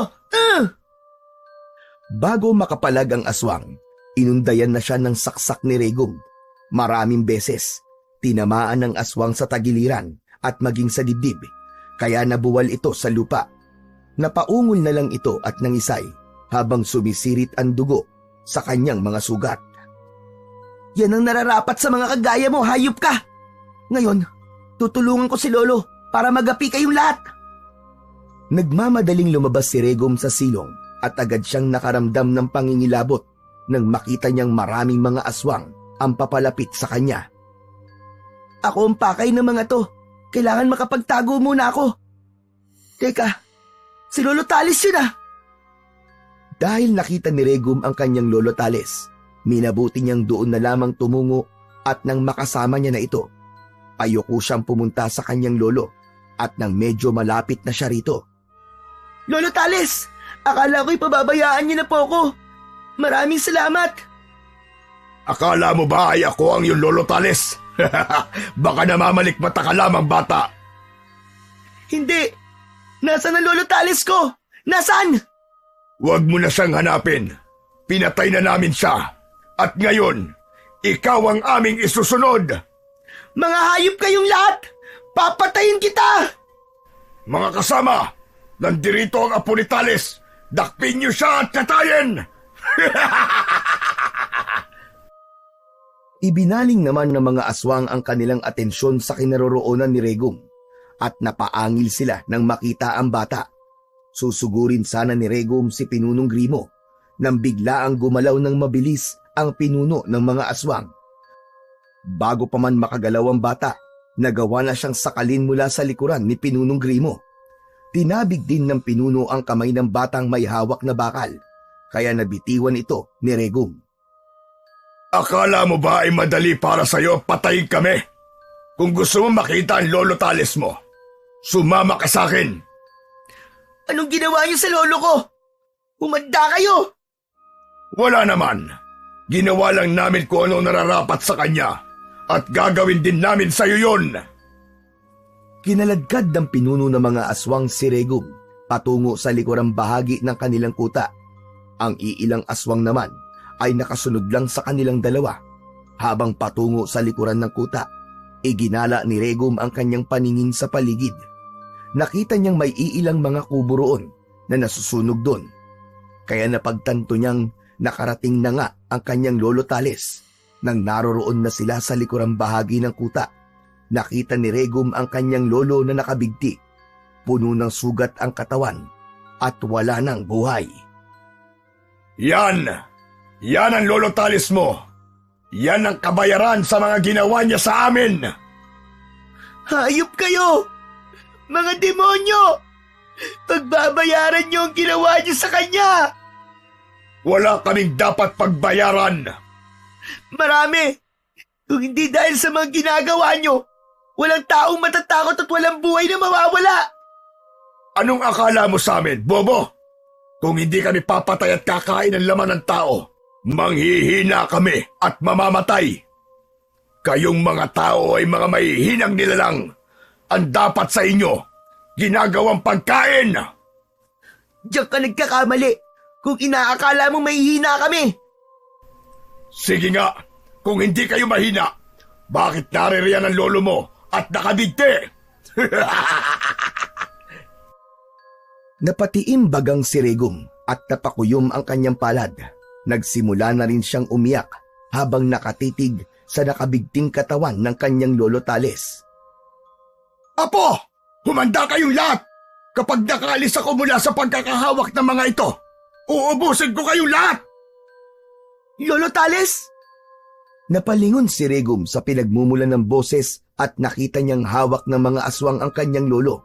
C: Bago makapalag ang aswang, inundayan na siya ng saksak ni Regum. Maraming beses, tinamaan ng aswang sa tagiliran at maging sa dibdib, kaya nabuwal ito sa lupa. Napaungol na lang ito at nangisay habang sumisirit ang dugo sa kanyang mga sugat. Yan ang nararapat sa mga kagaya mo, hayop ka! Ngayon, tutulungan ko si Lolo para magapi kayong lahat. Nagmamadaling lumabas si Regum sa silong at agad siyang nakaramdam ng pangingilabot nang makita niyang maraming mga aswang ang papalapit sa kanya. Ako ang pakay ng mga to. Kailangan makapagtago muna ako. Teka, si Lolo Tales yun ah. Dahil nakita ni Regum ang kanyang Lolo Tales, minabuti niyang doon na lamang tumungo at nang makasama niya na ito, ayoko siyang pumunta sa kanyang lolo at nang medyo malapit na siya rito. Lolo Tales, akala ko'y pababayaan niyo na po ako. Maraming salamat.
B: Akala mo ba ay ako ang iyong Lolo Tales? Baka namamalikmata ka lamang, bata.
C: Hindi. Nasaan ang Lolo Tales ko? Nasaan?
B: Huwag mo na siyang hanapin. Pinatay na namin siya. At ngayon, ikaw ang aming isusunod.
C: Mga hayop kayong lahat! Papatayin kita!
B: Mga kasama, nandirito ang apo ni Tales. Dakpin niyo siya at katayin!
C: Ibinaling naman ng mga aswang ang kanilang atensyon sa kinaroroonan ni Regum at napaangil sila nang makita ang bata. Susugurin sana ni Regum si Pinunong Grimo nang bigla ang gumalaw ng mabilis ang pinuno ng mga aswang. Bago pa man makagalaw ang bata, nagawa na siyang sakalin mula sa likuran ni Pinunong Grimo. Tinabig din ng pinuno ang kamay ng batang may hawak na bakal, kaya nabitiwan ito ni Regum.
B: Akala mo ba ay madali para sa'yo patayin kami? Kung gusto mo makita ang Lolo Tales mo, sumama ka sa akin.
C: Anong ginawa niyo sa lolo ko? Umanda kayo!
B: Wala naman. Ginawa lang namin kung ano nararapat sa kanya at gagawin din namin sa'yo yun.
C: Kinaladkad ng pinuno ng mga aswang si Regum patungo sa likurang bahagi ng kanilang kuta. Ang iilang aswang naman ay nakasunod lang sa kanilang dalawa. Habang patungo sa likuran ng kuta, iginala ni Regum ang kanyang paningin sa paligid. Nakita niyang may iilang mga kubo roon na nasusunog doon. Kaya napagtanto niyang nakarating na nga ang kanyang Lolo Tales. Nang naroroon na sila sa likurang bahagi ng kuta, nakita ni Regum ang kanyang lolo na nakabigti. Puno ng sugat ang katawan at wala ng buhay.
B: Yan! Yan ang Lolo Tales mo! Yan ang kabayaran sa mga ginawa niya sa amin!
C: Hayop kayo! Mga demonyo! Pagbabayaran niyo ang ginawa niyo sa kanya!
B: Wala kaming dapat pagbayaran!
C: Marami! Kung hindi dahil sa mga ginagawa niyo, walang taong matatakot at walang buhay na mawawala!
B: Anong akala mo sa amin, bobo? Kung hindi kami papatay at kakain ng laman ng tao, manghihina kami at mamamatay. Kayong mga tao ay mga mahihinang nilalang. Ang dapat sa inyo, ginagawang pagkain.
C: Diyan ka nagkakamali kung inaakala mo mahihina kami.
B: Sige nga, kung hindi kayo mahina, bakit naririyan ang lolo mo at nakabigti?
C: Napatiim bagang si Regum at napakuyom ang kanyang palad. Nagsimula na rin siyang umiyak habang nakatitig sa nakabigting katawan ng kanyang Lolo Tales.
B: Apo, humanda kayong lahat! Kapag nakaalis ako mula sa pagkakahawak ng mga ito, uubusin ko kayong lahat!
C: Lolo Tales! Napalingon si Regum sa pinagmumulan ng boses at nakita niyang hawak ng mga aswang ang kanyang lolo.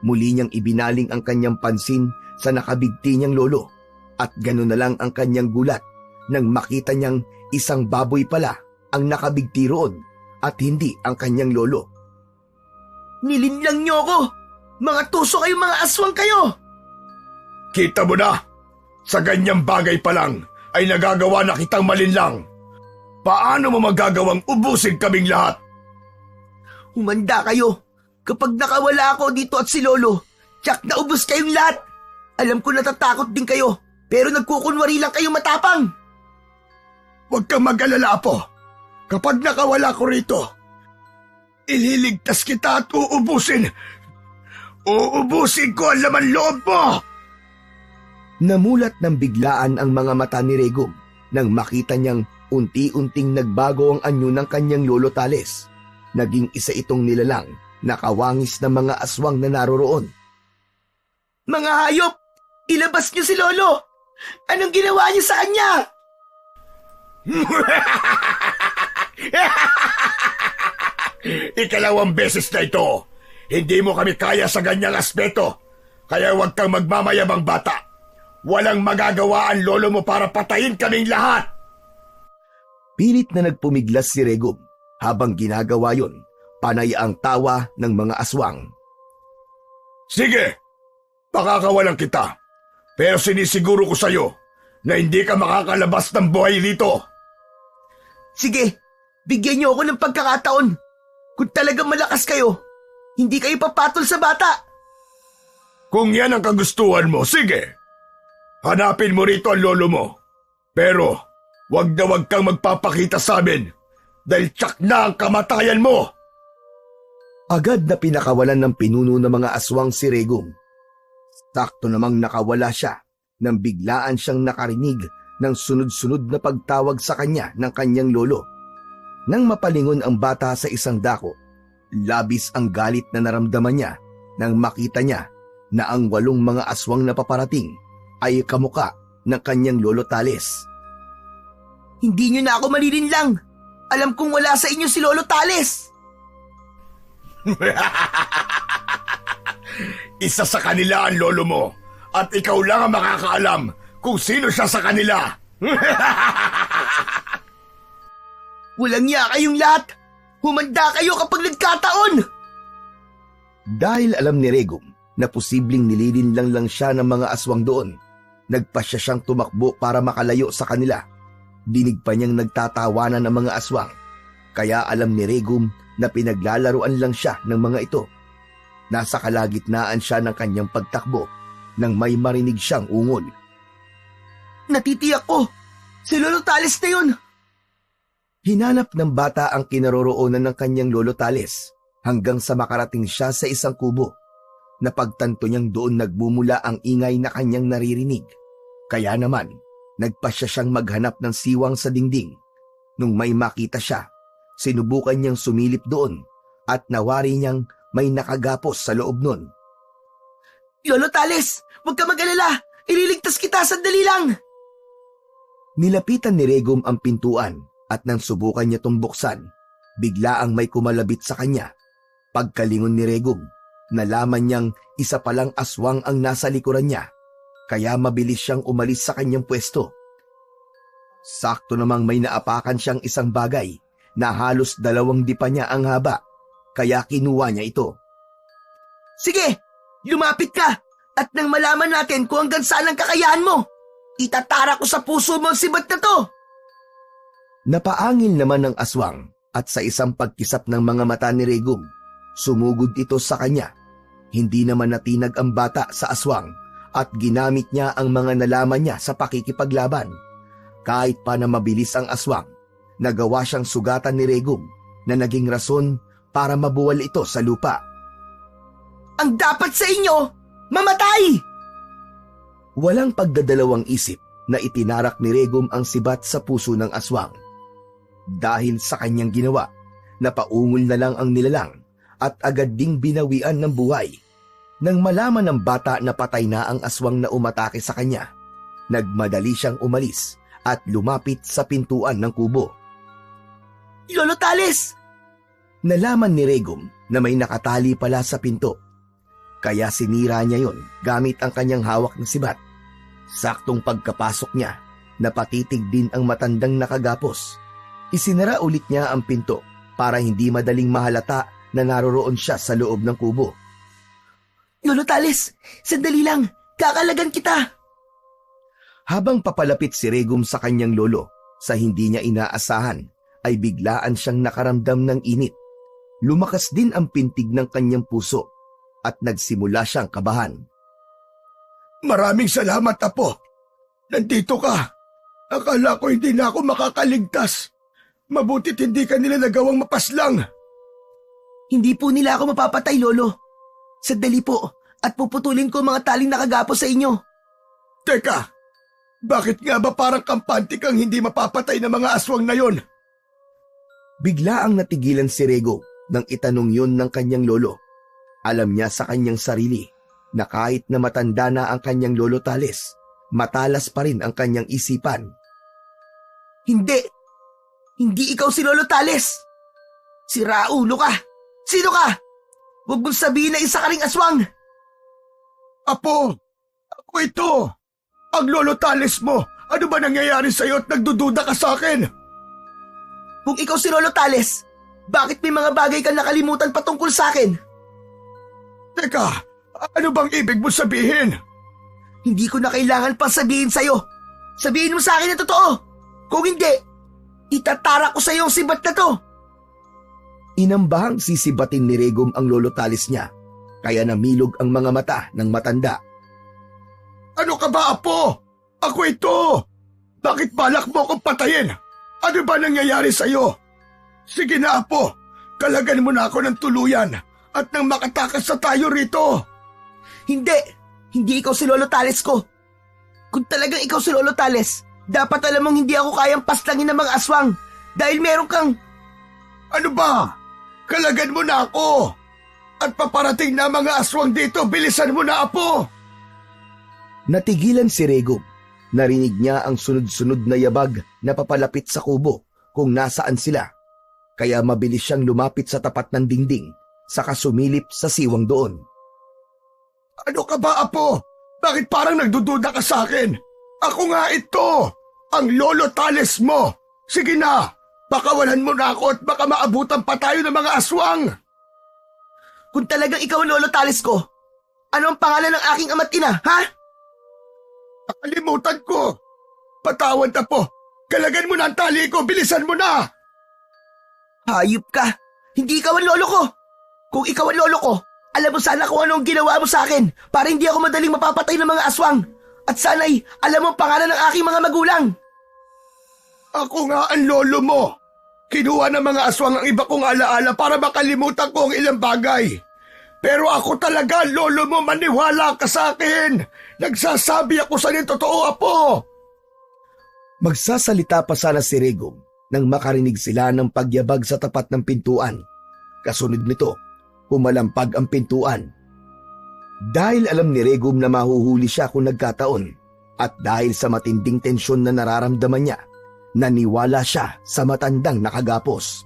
C: Muli niyang ibinaling ang kanyang pansin sa nakabigti niyang lolo at gano'n na lang ang kanyang gulat nang makita niyang isang baboy pala ang nakabigti roon at hindi ang kanyang lolo. Nilinlang niyo ako! Mga tuso kayo, mga aswang kayo!
B: Kita mo na, sa ganyang bagay pa lang ay nagagawa na kitang malinlang. Paano mo magagawang ubusin kaming lahat?
C: Humanda kayo! Kapag nakawala ako dito at si Lolo, tsak na ubos kayong lahat! Alam ko natatakot din kayo, pero nagkukunwari lang kayo matapang!
B: Huwag kang mag-alala, Apo. Kapag nakawala ko rito, ililigtas kita at uubusin. Uubusin ko ang laman loob mo!
C: Namulat ng biglaan ang mga mata ni Regum nang makita niyang unti-unting nagbago ang anyo ng kanyang Lolo Tales. Naging isa itong nilalang na kawangis ng mga aswang na naroroon. Mga hayop! Ilabas niyo si Lolo! Anong ginawa niyo sa kanya?
B: Ikalawang beses na ito. Hindi mo kami kaya sa ganyang aspeto. Kaya huwag kang magmamayabang bata. Walang magagawa ang lolo mo para patayin kaming lahat.
C: Pilit na nagpumiglas si Regum. Habang ginagawa yon, panay ang tawa ng mga aswang.
B: Sige, pakakawalan kita. Pero sinisiguro ko sa'yo na hindi ka makakalabas ng buhay dito.
C: Sige, bigyan niyo ako ng pagkakataon. Kung talagang malakas kayo, hindi kayo papatol sa bata.
B: Kung yan ang kagustuhan mo, sige. Hanapin mo rito ang lolo mo. Pero wag na wag kang magpapakita sa amin dahil tsak na ang kamatayan mo.
C: Agad na pinakawalan ng pinuno ng mga aswang si Regum. Sakto namang nakawala siya nang biglaan siyang nakarinig ng sunod-sunod na pagtawag sa kanya ng kanyang lolo. Nang mapalingon ang bata sa isang dako, labis ang galit na naramdaman niya nang makita niya na ang 8 mga aswang na paparating ay kamuka ng kanyang lolo Tales. Hindi niyo na ako malilinlang. Alam kong wala sa inyo si Lolo Tales.
B: Isa sa kanila ang lolo mo at ikaw lang ang makakaalam kung sino siya sa kanila.
C: Walang niya kayong lahat. Humanda kayo kapag nagkataon. Dahil alam ni Regum na posibleng nililinlang lang siya ng mga aswang doon, nagpasya siyang tumakbo para makalayo sa kanila. Dinig pa niyang nagtatawanan ng mga aswang, kaya alam ni Regum na pinaglalaruan lang siya ng mga ito. Nasa kalagitnaan siya ng kanyang pagtakbo nang may marinig siyang ungol. Natitiyak ko! Si Lolo Tales na yun! Hinanap ng bata ang kinaroroonan ng kanyang Lolo Tales hanggang sa makarating siya sa isang kubo. Napagtanto niyang doon nagmumula ang ingay na kanyang naririnig. Kaya naman, nagpasya siyang maghanap ng siwang sa dingding. Nung may makita siya, sinubukan niyang sumilip doon at nawari niyang may nakagapos sa loob nun. Lolo Tales, huwag ka mag-alala! Ililigtas kita, sandali lang! Nilapitan ni Regum ang pintuan at nang subukan niya itong buksan, bigla ang may kumalabit sa kanya. Pagkalingon ni Regum, nalaman niyang isa palang aswang ang nasa likuran niya, kaya mabilis siyang umalis sa kanyang pwesto. Sakto namang may naapakan siyang isang bagay na halos 2 dipa niya ang haba, kaya kinuha niya ito. Sige, lumapit ka at nang malaman natin kung hanggang saan ang kakayahan mo, itatara ko sa puso mo ang sibat na to. Napaangil naman ng aswang at sa isang pagkisap ng mga mata ni Regum, sumugod ito sa kanya. Hindi naman natinag ang bata sa aswang at ginamit niya ang mga nalaman niya sa pakikipaglaban. Kahit pa na mabilis ang aswang, nagawa siyang sugatan ni Regum na naging rason para mabuwal ito sa lupa. Ang dapat sa inyo, mamatay! Walang pagdadalawang isip na itinarak ni Regum ang sibat sa puso ng aswang. Dahil sa kanyang ginawa, napaungol na lang ang nilalang at agad ding binawian ng buhay. Nang malaman ng bata na patay na ang aswang na umatake sa kanya, nagmadali siyang umalis at lumapit sa pintuan ng kubo. Lolo Tales! Nalaman ni Regum na may nakatali pala sa pinto. Kaya sinira niya yon gamit ang kanyang hawak na sibat. Saktong pagkapasok niya, napatitig din ang matandang nakagapos. Isinara ulit niya ang pinto para hindi madaling mahalata na naroroon siya sa loob ng kubo. Lolo Tales, sandali lang, kakalagan kita! Habang papalapit si Regum sa kanyang lolo, sa hindi niya inaasahan, ay biglaan siyang nakaramdam ng init. Lumakas din ang pintig ng kanyang puso at nagsimula siyang kabahan.
B: Maraming salamat, Apo. Nandito ka. Akala ko hindi na ako makakaligtas. Mabuti't hindi ka nila nagawang mapaslang.
C: Hindi po nila ako mapapatay, Lolo. Sandali po at puputulin ko mga taling nakagapos sa inyo.
B: Teka, bakit nga ba parang kampante kang hindi mapapatay ng mga aswang na yon?
C: Bigla ang natigilan si Rego nang itanong yun ng kanyang lolo. Alam niya sa kanyang sarili na kahit na matanda na ang kanyang lolo Tales, matalas pa rin ang kanyang isipan. Hindi! Hindi ikaw si Lolo Tales! Sira ulo ka! Sino ka? Huwag mong sabihin na isa ka ring aswang!
B: Apo, ako ito. Ang Lolo Tales mo. Ano ba nangyayari sa'yo at nagdududa ka sa akin?
C: Kung ikaw si Lolo Tales, bakit may mga bagay kang nakalimutan patungkol sa akin?
B: Teka, ano bang ibig mo sabihin?
C: Hindi ko na kailangan pang sabihin sa'yo. Sabihin mo sa akin na totoo. Kung hindi, itatara ko sa'yo ang sibat na to.
A: Inambahang sisibatin ni Regum ang Lolo Tales niya, kaya namilog ang mga mata ng matanda.
B: Ano ka ba, Apo? Ako ito. Bakit balak mo akong patayin? Ano ba nangyayari sa'yo? Sige na, Apo. Kalagan mo na ako ng tuluyan at nang makatakas sa tayo rito.
C: Hindi. Hindi ikaw si Lolo Tales ko. Kung talagang ikaw si Lolo Tales, dapat alam mong hindi ako kayang paslangin ng mga aswang dahil meron kang...
B: Ano ba? Kalagan mo na ako. At paparating na mga aswang dito. Bilisan mo na, Apo.
A: Natigilan si Regum. Narinig niya ang sunod-sunod na yabag na papalapit sa kubo kung nasaan sila. Kaya mabilis siyang lumapit sa tapat ng dingding, saka sumilip sa siwang doon.
B: Ano ka ba, Apo? Bakit parang nagdududa ka sa akin? Ako nga ito, ang Lolo Tales mo. Sige na, pakawalan mo na ako at baka maabutan pa tayo ng mga aswang.
C: Kung talagang ikaw ang Lolo Tales ko, ano ang pangalan ng aking ama't ina, ha?
B: Nakalimutan ko. Patawad, Apo. Kalagan mo na ang tali ko, bilisan mo na.
C: Hayop ka! Hindi ikaw ang lolo ko! Kung ikaw ang lolo ko, alam mo sana kung anong ginawa mo sa akin para hindi ako madaling mapapatay ng mga aswang. At sana'y alam mo ang pangalan ng aking mga magulang.
B: Ako nga ang lolo mo. Kinuha ng mga aswang ang iba kong alaala para makalimutan ko ang ilang bagay. Pero ako talaga, lolo mo, maniwala ka sa akin. Nagsasabi ako sa totoo, Apo.
A: Magsasalita pa sana si Regum nang makarinig sila ng pagyabag sa tapat ng pintuan. Kasunod nito, humalampag ang pintuan. Dahil alam ni Regum na mahuhuli siya kung nagkataon at dahil sa matinding tensyon na nararamdaman niya, naniwala siya sa matandang nakagapos.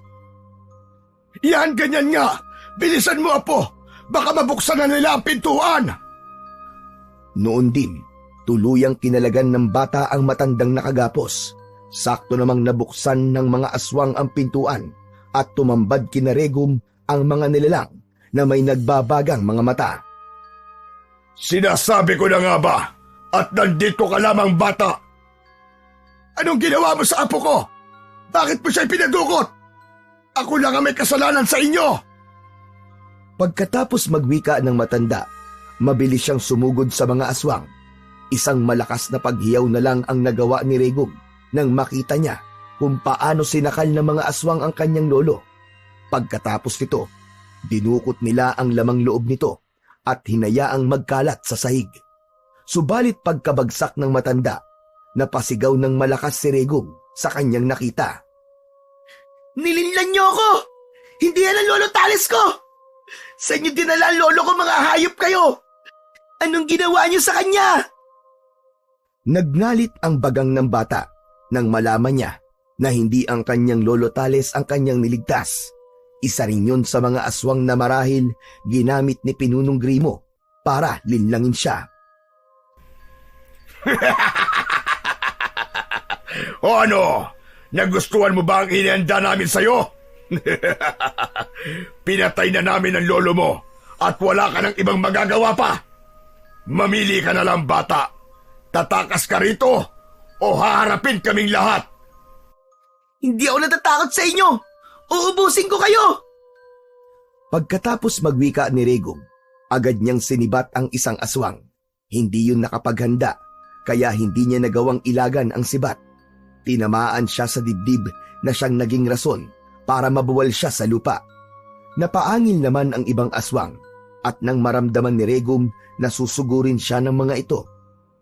B: Yan, ganyan nga. Bilisan mo, Apo. Baka mabuksan na nila ang pintuan.
A: Noon din, tuluyang kinalagan ng bata ang matandang nakagapos. Sakto namang nabuksan ng mga aswang ang pintuan at tumambad kina Regum ang mga nilalang na may nagbabagang mga mata.
B: Sinasabi ko na nga ba? At nandito ka lamang, bata. Anong ginawa mo sa apo ko? Bakit mo siya pinadukot? Ako lang ang may kasalanan sa inyo.
A: Pagkatapos magwika ng matanda, mabilis siyang sumugod sa mga aswang. Isang malakas na paghiyaw na lang ang nagawa ni Regum nang makita niya kung paano sinakal ng mga aswang ang kanyang lolo. Pagkatapos nito, dinukot nila ang lamang loob nito at hinayaang magkalat sa sahig. Subalit pagkabagsak ng matanda, napasigaw ng malakas si Regum sa kanyang nakita.
C: Nilinlan niyo ako! Hindi yan ang Lolo Tales ko! Sa inyo dinala ang lolo ko, mga hayop kayo! Anong ginawa niyo sa kanya?
A: Nagngalit ang bagang ng bata nang malaman niya na hindi ang kanyang Lolo Tales ang kanyang niligtas. Isa rin yun sa mga aswang na marahil ginamit ni Pinunong Grimo para linlangin siya.
B: O ano? Nagustuhan mo ba ang inihanda namin sa'yo? Pinatay na namin ang lolo mo at wala ka ng ibang magagawa pa. Mamili ka na lang, bata. Tatakas ka rito o haharapin kaming lahat.
C: Hindi ako natatakot sa inyo! Uubusin ko kayo!
A: Pagkatapos magwika ni Regum, agad niyang sinibat ang isang aswang. Hindi yun nakapaghanda, kaya hindi niya nagawang ilagan ang sibat. Tinamaan siya sa dibdib na siyang naging rason para mabuwal siya sa lupa. Napaangil naman ang ibang aswang at nang maramdaman ni Regum na susugurin siya ng mga ito,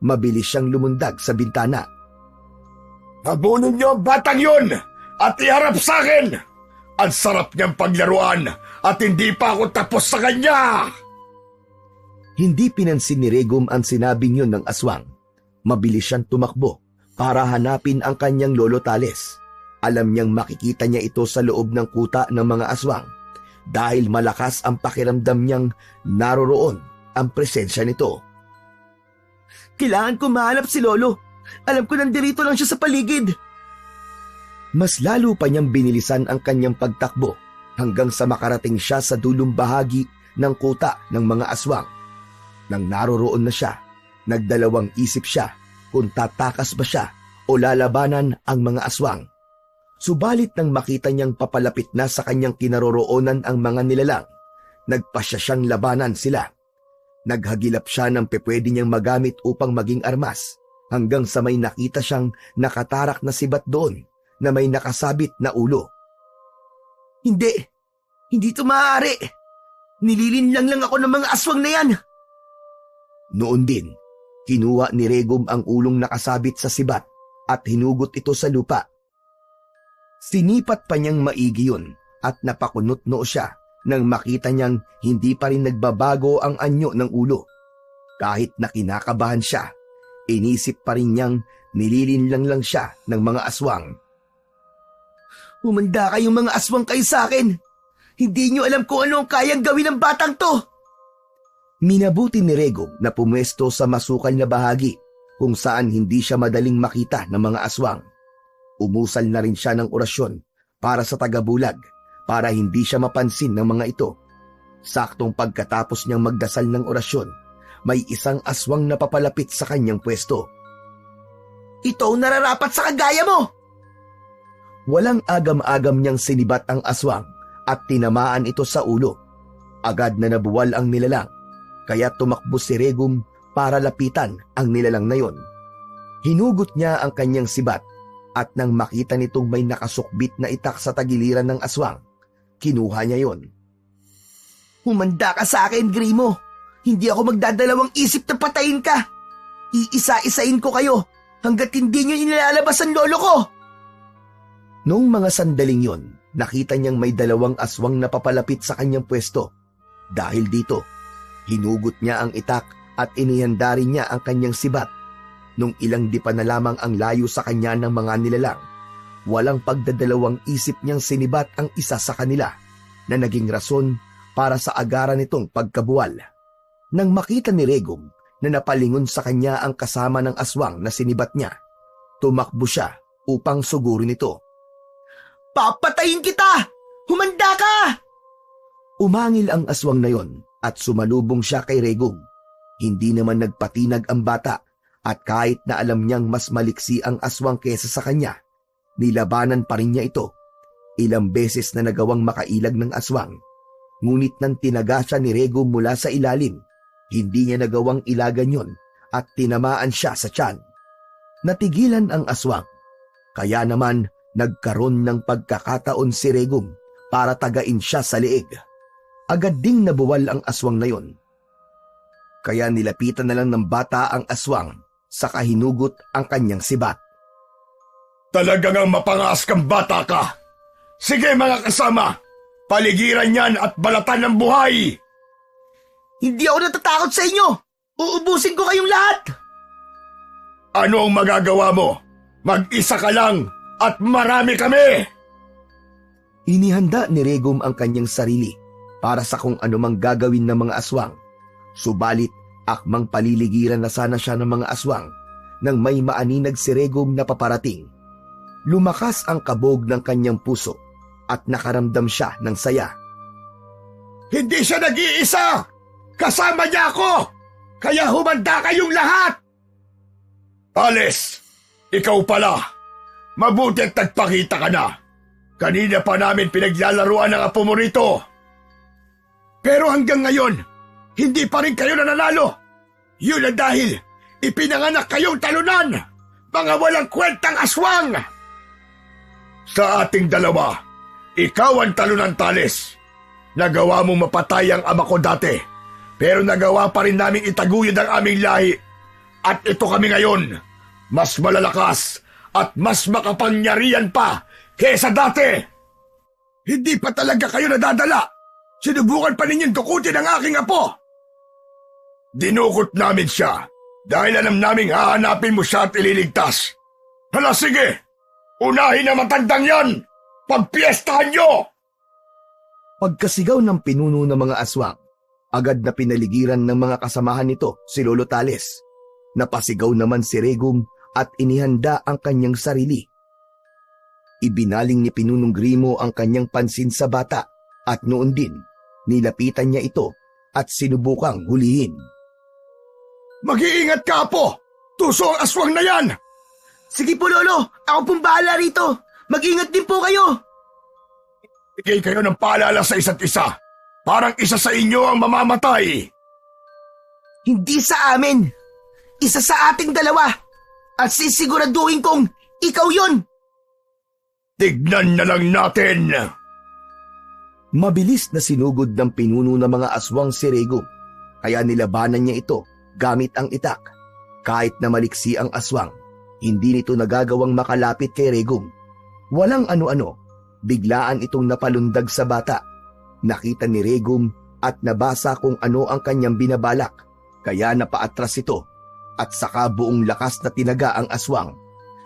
A: mabilis siyang lumundag sa bintana.
B: Habunin niyo ang batang yun at iharap sa akin! Ang sarap niyang paglaruan at hindi pa ako tapos sa kanya!
A: Hindi pinansin ni Regum ang sinabing yun ng aswang. Mabilis siyang tumakbo para hanapin ang kanyang Lolo Tales.
C: Alam niyang makikita niya ito sa loob ng kuta ng mga aswang dahil malakas ang pakiramdam niyang naroroon ang presensya nito. Kailangan ko mahanap si Lolo. Alam ko nandirito lang siya sa paligid. Mas lalo pa niyang binilisan ang kanyang pagtakbo hanggang sa makarating siya sa dulong bahagi ng kuta ng mga aswang. Nang naroroon na siya, nagdalawang isip siya kung tatakas ba siya o lalabanan ang mga aswang. Subalit nang makita niyang papalapit na sa kanyang kinaroroonan ang mga nilalang, nagpasya siyang labanan sila. Naghagilap siya ng pepwede niyang magamit upang maging armas hanggang sa may nakita siyang nakatarak na sibat doon na may nakasabit na ulo. Hindi ito maaari. Nililinlang lang ako ng mga aswang na yan. Noon din, kinuha ni Regum ang ulong nakasabit sa sibat at hinugot ito sa lupa. Sinipat pa niyang maigi yun at napakunot-noo siya nang makita niyang hindi pa rin nagbabago ang anyo ng ulo. Kahit na kinakabahan siya, inisip pa rin niyang nililinlang lang siya ng mga aswang. Humanda kayong mga aswang kayo sa akin. Hindi niyo alam kung ano ang kayang gawin ng batang to. Minabuti ni Regum na pumwesto sa masukal na bahagi kung saan hindi siya madaling makita ng mga aswang. Umusal na rin siya ng orasyon para sa tagabulag para hindi siya mapansin ng mga ito. Saktong pagkatapos niyang magdasal ng orasyon, may isang aswang na papalapit sa kanyang pwesto. Ito ang nararapat sa kagaya mo! Walang agam-agam niyang sinibat ang aswang at tinamaan ito sa ulo. Agad na nabuwal ang nilalang, kaya tumakbo si Regum para lapitan ang nilalang na yon. Hinugot niya ang kanyang sibat at nang makita nitong may nakasukbit na itak sa tagiliran ng aswang, kinuha niya yon. Humanda ka sa akin, Grimo. Hindi ako magdadalawang isip na patayin ka. Iisa-isain ko kayo hanggat hindi niyo inilalabas ang lolo ko. Noong mga sandaling yon, nakita niyang may dalawang aswang na papalapit sa kanyang pwesto. Dahil dito, hinugot niya ang itak at inihanda rin niya ang kanyang sibat. Nung ilang dipa na lamang ang layo sa kanya ng mga nilalang, walang pagdadalawang isip niyang sinibat ang isa sa kanila na naging rason para sa agaran nitong pagkabuwal. Nang makita ni Regum na napalingon sa kanya ang kasama ng aswang na sinibat niya, tumakbo siya upang sugurin ito. Papatayin kita! Humanda ka! Umangil ang aswang na yon at sumalubong siya kay Regum. Hindi naman nagpatinag ang bata at kahit na alam niyang mas maliksi ang aswang kesa sa kanya, nilabanan pa rin niya ito. Ilang beses na nagawang makailag ng aswang. Ngunit nang tinaga siya ni Regum mula sa ilalim, hindi niya nagawang ilagan yon at tinamaan siya sa tiyan. Natigilan ang aswang, kaya naman nagkaroon ng pagkakataon si Regum para tagain siya sa leeg. Agad ding nabuwal ang aswang na yon. Kaya nilapitan na lang ng bata ang aswang saka hinugot ang kanyang sibat.
B: Talagang ang mapangas kang bata ka. Sige mga kasama, paligiran yan at balatan ng buhay.
C: Hindi ako natatakot sa inyo. Uubusin ko kayong lahat.
B: Ano ang magagawa mo? Mag-isa ka lang at marami kami.
C: Inihanda ni Regum ang kanyang sarili para sa kung anumang gagawin ng mga aswang. Subalit, akmang paliligiran na sana siya ng mga aswang nang may maaninag si Regum na paparating. Lumakas ang kabog ng kanyang puso at nakaramdam siya ng saya.
B: Hindi siya nag-iisa! Kasama niya ako! Kaya humanda kayong lahat! Alice, ikaw pala. Mabuti at nagpakita ka na. Kanina pa namin pinaglalaruan ang apo mo rito. Pero hanggang ngayon, hindi pa rin kayo nananalo. Yun ang dahil ipinanganak kayong talunan, mga walang kwentang aswang. Sa ating dalawa, ikaw ang talunan, Tales. Nagawa mong mapatay ang ama ko dati, pero nagawa pa rin naming itaguyod ang aming lahi. At ito kami ngayon, mas malalakas at mas makapangyarihan pa kesa dati. Hindi pa talaga kayo nadadala. Sinubukan pa ninyong dukutin ang aking apo. Dinukot namin siya dahil alam naming hahanapin mo siya at ililigtas. Hala sige, Unahin na matandang yan! Pagpiestahan nyo!
C: Pagkasigaw ng pinuno ng mga aswang, agad na pinaligiran ng mga kasamahan nito si Lolo Tales. Napasigaw naman si Regum at inihanda ang kanyang sarili. Ibinaling ni Pinunong Grimo ang kanyang pansin sa bata at noon din nilapitan niya ito at sinubukang hulihin.
B: Mag-iingat ka, Apo! Tuso ang aswang na yan!
C: Sige po, Lolo. Ako pong bahala rito. Mag-ingat din po kayo.
B: Bigay kayo ng paalala sa isa't isa. Parang isa sa inyo ang mamamatay.
C: Hindi sa amin. Isa sa ating dalawa. At sisiguraduhin kong ikaw yon.
B: Tignan na lang natin.
C: Mabilis na sinugod ng pinuno ng mga aswang si Regum. Kaya nilabanan niya ito gamit ang itak. Kahit na maliksi ang aswang, hindi nito nagagawang makalapit kay Regum. Walang ano-ano, biglaan itong napalundag sa bata. Nakita ni Regum at nabasa kung ano ang kanyang binabalak, kaya napaatras ito at saka buong lakas na tinaga ang aswang.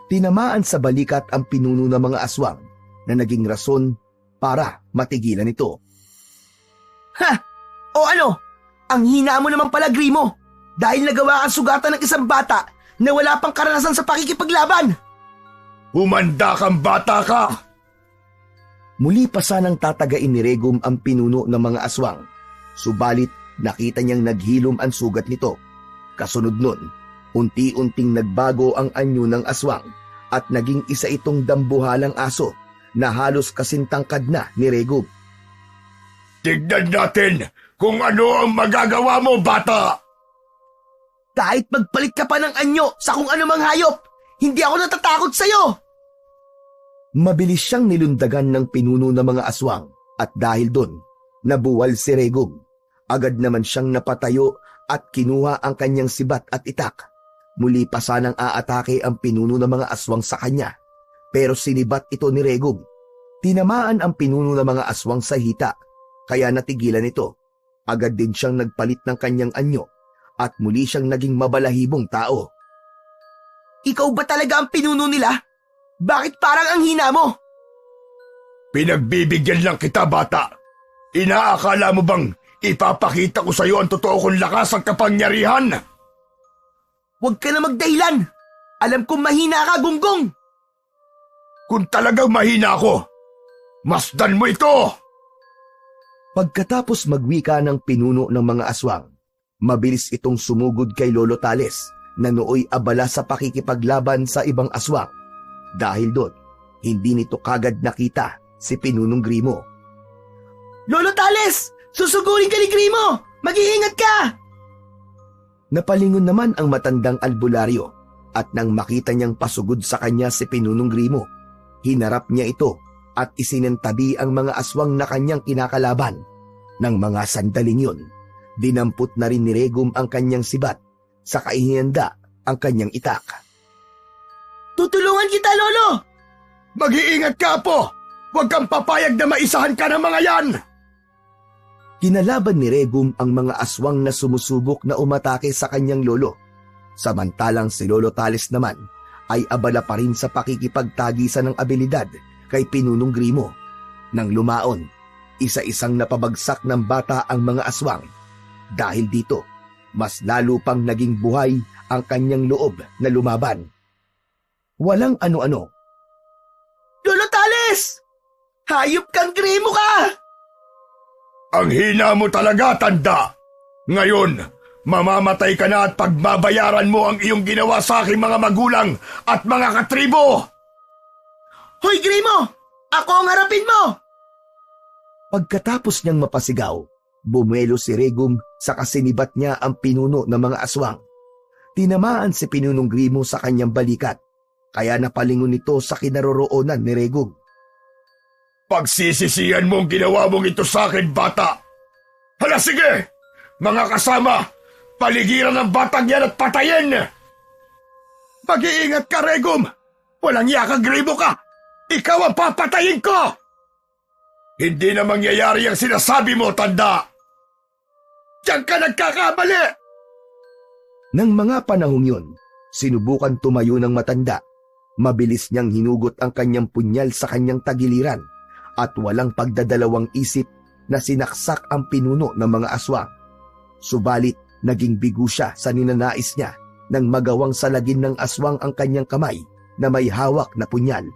C: Tinamaan sa balikat ang pinuno ng mga aswang na naging rason para matigilan ito. Ha! O ano? Ang hina mo naman pala, Grimo, dahil nagawa kang sugatan ng isang bata na wala pang karanasan sa pakikipaglaban.
B: Humanda kang bata ka!
C: Muli pa sanang tatagain ni Regum ang pinuno ng mga aswang. Subalit nakita niyang naghilom ang sugat nito. Kasunod nun, unti-unting nagbago ang anyo ng aswang at naging isa itong dambuhalang aso na halos kasintangkad na ni Regum.
B: Tignan natin kung ano ang magagawa mo, bata!
C: Kahit magpalit ka pa ng anyo sa kung anumang hayop, hindi ako natatakot sa'yo! Mabilis siyang nilundagan ng pinuno ng mga aswang at dahil doon, nabuwal si Regum. Agad naman siyang napatayo at kinuha ang kanyang sibat at itak. Muli pa sanang aatake ang pinuno ng mga aswang sa kanya, pero sinibat ito ni Regum. Tinamaan ang pinuno ng mga aswang sa hita, kaya natigilan ito. Agad din siyang nagpalit ng kanyang anyo at muli siyang naging mabalahibong tao. Ikaw ba talaga ang pinuno nila? Bakit parang ang hina mo?
B: Pinagbibigyan lang kita, bata. Inaakala mo bang ipapakita ko sa iyo ang totoo kong lakas at kapangyarihan?
C: Huwag ka na magdahilan. Alam kong mahina ka, Gunggong.
B: Kung talagang mahina ako, masdan mo ito!
C: Pagkatapos magwika ng pinuno ng mga aswang, mabilis itong sumugod kay Lolo Tales na nooy abala sa pakikipaglaban sa ibang aswang. Dahil doon, hindi nito kagad nakita si Pinunong Grimo. Lolo Tales! Susugurin ka ni Grimo! Mag-iingat ka! Napalingon naman ang matandang albularyo at nang makita niyang pasugod sa kanya si Pinunong Grimo, hinarap niya ito at isinantabi ang mga aswang na kanyang kinakalaban. Nang mga sandaling yun, dinampot na rin ni Regum ang kanyang sibat, saka ihinanda ang kanyang itak. Tutulungan kita, Lolo!
B: Mag-iingat ka, Apo! Huwag kang papayag na maisahan ka ng mga yan!
C: Kinalaban ni Regum ang mga aswang na sumusubok na umatake sa kanyang lolo. Samantalang si Lolo Tales naman ay abala pa rin sa pakikipagtagisan ng abilidad kay Pinunong Grimo. Nang lumaon, isa-isang napabagsak ng bata ang mga aswang. Dahil dito, mas lalo pang naging buhay ang kanyang loob na lumaban. Walang ano-ano. Lolo Tales! Hayop kang Grimo ka!
B: Ang hina mo talaga, tanda! Ngayon, mamamatay ka na at pagbabayaran mo ang iyong ginawa sa aking mga magulang at mga katribo!
C: Hoy, Grimo! Ako ang harapin mo! Pagkatapos niyang mapasigaw, bumelo si Regum sa kasinibat niya ang pinuno ng mga aswang. Tinamaan si Pinunong Grimo sa kanyang balikat, kaya napalingon ito sa kinaroroonan ni Regum.
B: Pagsisisihan mo ang ginawa mong ito sa akin, bata! Hala, sige! Mga kasama, paligiran ng batang yan at patayin! Mag-iingat ka, Regum! Walang yaka, Grimo ka! Ikaw ang papatayin ko! Hindi na mangyayari ang sinasabi mo, tanda! Diyan ka nagkakamali!
C: Nang mga panahong yun, sinubukan tumayo ng matanda. Mabilis niyang hinugot ang kanyang punyal sa kanyang tagiliran at walang pagdadalawang isip na sinaksak ang pinuno ng mga aswang. Subalit naging bigo siya sa ninanais niya nang magawang salagin ng aswang ang kanyang kamay na may hawak na punyal.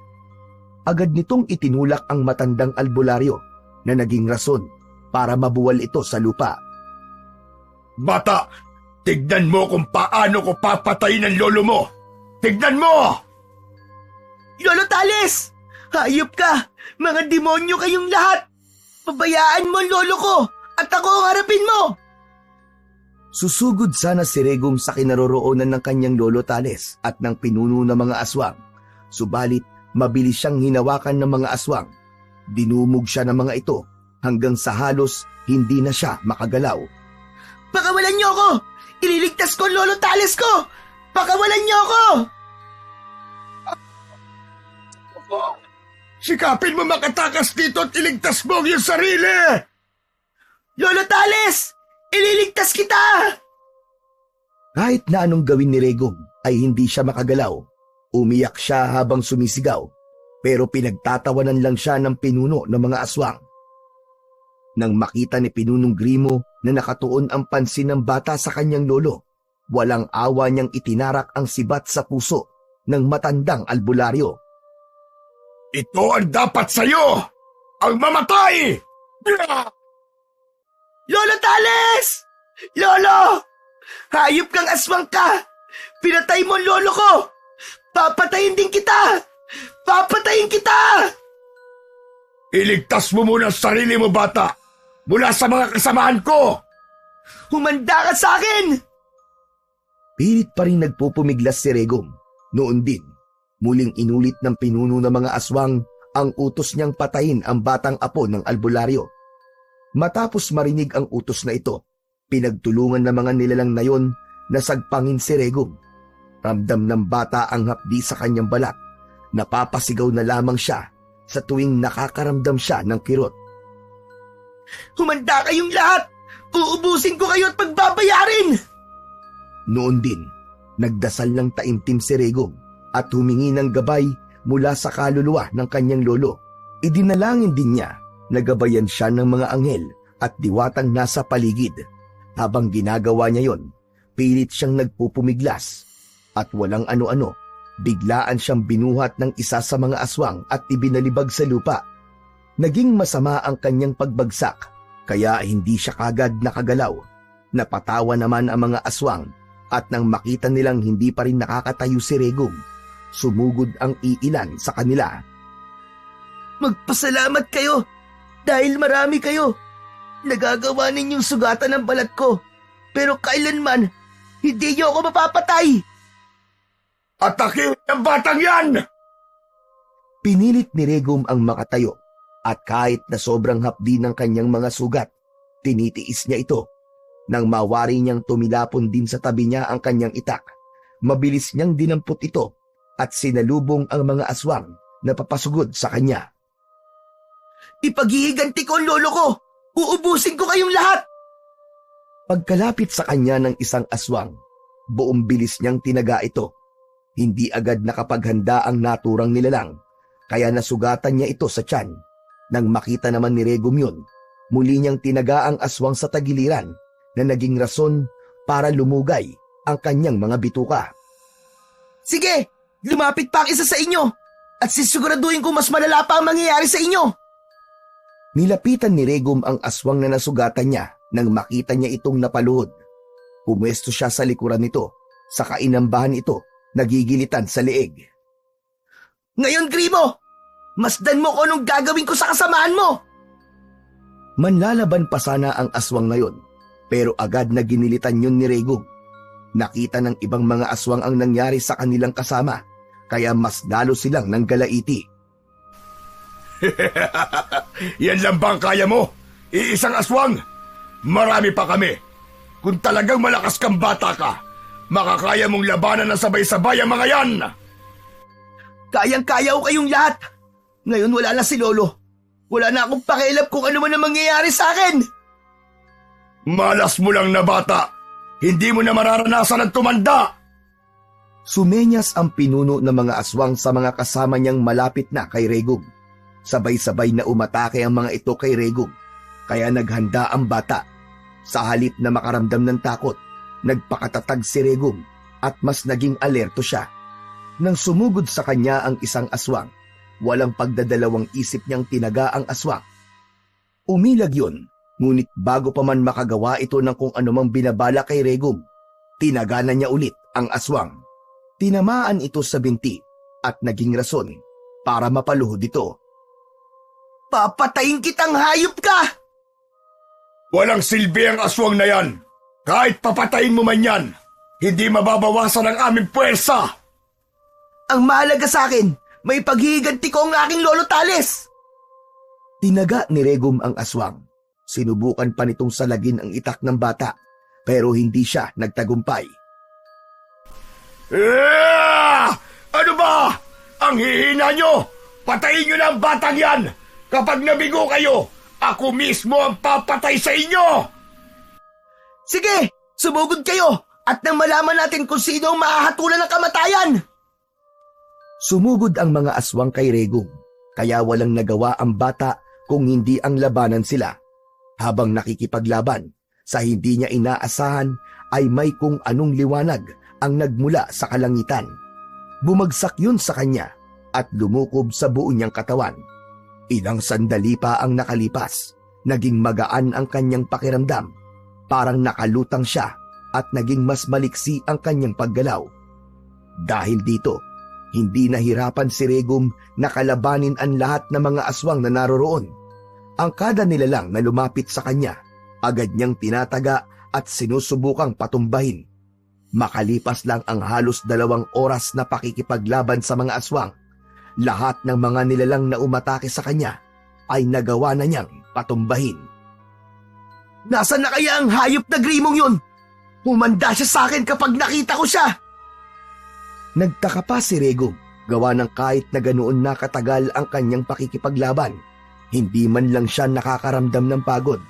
C: Agad nitong itinulak ang matandang albularyo na naging rason para mabuwal ito sa lupa.
B: Bata, tignan mo kung paano ko papatayin ang lolo mo! Tignan mo!
C: Lolo Tales! Hayop ka! Mga demonyo kayong lahat! Pabayaan mo ang lolo ko at ako ang harapin mo! Susugod sana si Regum sa kinaroroonan ng kanyang lolo Tales at ng pinuno ng mga aswang. Subalit, mabilis siyang hinawakan ng mga aswang. Dinumog siya ng mga ito hanggang sa halos hindi na siya makagalaw. Pakawalan niyo ako! Ililigtas ko ang lolo Tales ko! Pakawalan niyo ako!
B: Sikapin mo makatakas dito at iligtas mo ang iyong sarili!
C: Lolo Tales! Ililigtas kita! Kahit na anong gawin ni Regum ay hindi siya makagalaw. Umiyak siya habang sumisigaw, pero pinagtatawanan lang siya ng pinuno ng mga aswang. Nang makita ni Pinunong Grimo na nakatuon ang pansin ng bata sa kanyang lolo, walang awa niyang itinarak ang sibat sa puso ng matandang albularyo.
B: Ito ang dapat sa'yo! Ang mamatay!
C: Lolo Tales! Lolo! Hayop kang aswang ka! Pinatay mo ang lolo ko! Papatayin din kita! Papatayin kita!
B: Iligtas mo muna ang sarili mo, bata! Mula sa mga kasamahan ko!
C: Humanda ka sa akin! Pilit pa rin nagpupumiglas si Regum. Noon din, muling inulit ng pinuno ng mga aswang ang utos niyang patayin ang batang apo ng albularyo. Matapos marinig ang utos na ito, pinagtulungan ng mga nilalang na yon na sagpangin si Regum. Ramdam ng bata ang hapdi sa kanyang balat. Napapasigaw na lamang siya sa tuwing nakakaramdam siya ng kirot. Humanda kayong lahat! Uubusin ko kayo at pagbabayarin! Noon din, nagdasal ng taimtim si Regum at humingi ng gabay mula sa kaluluwa ng kanyang lolo. Idinalangin din niya na gabayan siya ng mga anghel at diwatang nasa paligid. Habang ginagawa niya yon, pilit siyang nagpupumiglas at walang ano-ano, biglaan siyang binuhat ng isa sa mga aswang at ibinalibag sa lupa. Naging masama ang kanyang pagbagsak, kaya hindi siya kagad nakagalaw. Napatawa naman ang mga aswang at nang makita nilang hindi pa rin nakakatayo si Regum, sumugod ang iilan sa kanila. Magpasalamat kayo dahil marami kayo. Nagagawa ninyong sugatan ng balat ko, pero kailanman hindi niyo ako mapapatay.
B: Atakin ang batang yan!
C: Pinilit ni Regum ang makatayo at kahit na sobrang hapdi ng kanyang mga sugat, tinitiis niya ito. Nang mawari niyang tumilapon din sa tabi niya ang kanyang itak, mabilis niyang dinampot ito at sinalubong ang mga aswang na papasugod sa kanya. Ipaghihiganti ko ang lolo ko! Uubusin ko kayong lahat! Pagkalapit sa kanya ng isang aswang, buong bilis niyang tinaga ito. Hindi agad nakapaghanda ang naturang nilalang, kaya nasugatan niya ito sa tiyan. Nang makita naman ni Regum yun, muli niyang tinaga ang aswang sa tagiliran na naging rason para lumugay ang kanyang mga bituka. Sige, lumapit pa ang isa sa inyo at sisiguraduhin ko mas malala pa ang mangyayari sa inyo. Nilapitan ni Regum ang aswang na nasugatan niya nang makita niya itong napaluhod. Pumwesto siya sa likuran nito, sa kainambahan ito, nagigilitan sa leeg. Ngayon, Grimo, masdan mo kung anong gagawin ko sa kasamaan mo! Manlalaban pa sana ang aswang ngayon, pero agad na ginilitan yun ni Regum. Nakita ng ibang mga aswang ang nangyari sa kanilang kasama, kaya mas lalo silang nanggalaiti.
B: Yan lang ba ang kaya mo? Iisang aswang? Marami pa kami. Kung talagang malakas kang bata ka, makakaya mong labanan na sabay-sabay ang mga yan.
C: Kayang-kaya ko kayong lahat. Ngayon wala na si Lolo. Wala na akong pakialam kung ano man ang mangyayari sa akin.
B: Malas mo lang na bata. Hindi mo na mararanasan ang tumanda.
C: Sumenyas ang pinuno ng mga aswang sa mga kasama niyang malapit na kay Regum. Sabay-sabay na umatake ang mga ito kay Regum, kaya naghanda ang bata. Sa halip na makaramdam ng takot, nagpakatatag si Regum at mas naging alerto siya. Nang sumugod sa kanya ang isang aswang, walang pagdadalawang isip niyang tinaga ang aswang. Umilag yun, ngunit bago pa man makagawa ito ng kung anumang binabala kay Regum, tinaga na niya ulit ang aswang. Tinamaan ito sa binti at naging rason para mapaluhod ito. Papatayin kitang hayop ka!
B: Walang silbi ang aswang na yan. Kahit papatayin mo man yan, hindi mababawasan ang aming puwersa.
C: Ang mahalaga sa akin, may paghihiganti ko ang aking lolo Tales! Tinaga ni Regum ang aswang. Sinubukan pa nitong salagin ang itak ng bata, pero hindi siya nagtagumpay.
B: Ano ba? Ang hihina nyo! Patayin nyo na ang batang yan! Kapag nabigo kayo, ako mismo ang papatay sa inyo!
C: Sige, sumugod kayo at nang malaman natin kung sino ang mahahatulan ng kamatayan! Sumugod ang mga aswang kay Regum, kaya walang nagawa ang bata kung hindi ang labanan sila. Habang nakikipaglaban, sa hindi niya inaasahan ay may kung anong liwanag ang nagmula sa kalangitan. Bumagsak yun sa kanya at lumukob sa buo niyang katawan. Ilang sandali pa ang nakalipas, naging magaan ang kanyang pakiramdam. Parang nakalutang siya at naging mas maliksi ang kanyang paggalaw. Dahil dito, hindi nahirapan si Regum na kalabanin ang lahat ng mga aswang na naroroon. Ang kada nilalang na lumapit sa kanya, agad niyang tinataga at sinusubukang patumbahin. Makalipas lang ang halos 2 oras na pakikipaglaban sa mga aswang, lahat ng mga nilalang na umatake sa kanya ay nagawa na niyang patumbahin. Nasaan na kaya ang hayop na grimong yun? Humanda siya sa akin kapag nakita ko siya! Nagtaka pa si Regum, gawa ng kahit na ganoon na katagal ang kanyang pakikipaglaban, hindi man lang siya nakakaramdam ng pagod.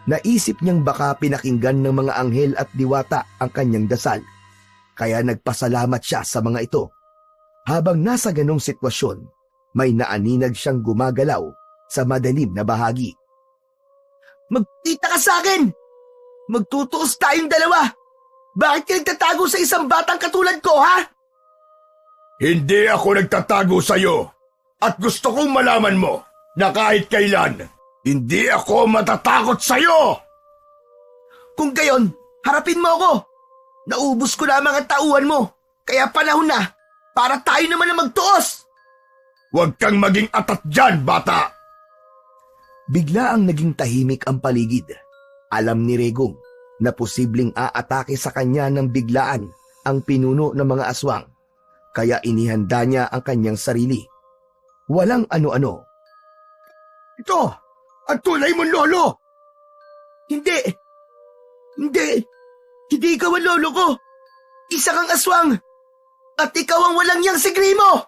C: Naisip niyang baka pinakinggan ng mga anghel at diwata ang kanyang dasal, kaya nagpasalamat siya sa mga ito. Habang nasa ganong sitwasyon, may naaninag siyang gumagalaw sa madilim na bahagi. Magkita ka sa akin! Magtutuos tayong dalawa! Bakit ka nagtatago sa isang batang katulad ko, ha?
B: Hindi ako nagtatago sa iyo at gusto kong malaman mo na kahit kailan, hindi ako matatakot sa iyo!
C: Kung gayon, harapin mo ako! Naubos ko na ang mga tauhan mo, kaya panahon na para tayo naman na magtuos!
B: Huwag kang maging atat dyan, bata!
C: Bigla ang naging tahimik ang paligid. Alam ni Regum na posibleng aatake sa kanya ng biglaan ang pinuno ng mga aswang, kaya inihanda niya ang kanyang sarili. Walang ano-ano.
B: Ito! Ang tunay mong lolo!
C: Hindi! Hindi ikaw ang lolo ko! Isa kang aswang! At ikaw ang walang niyang si Grimo!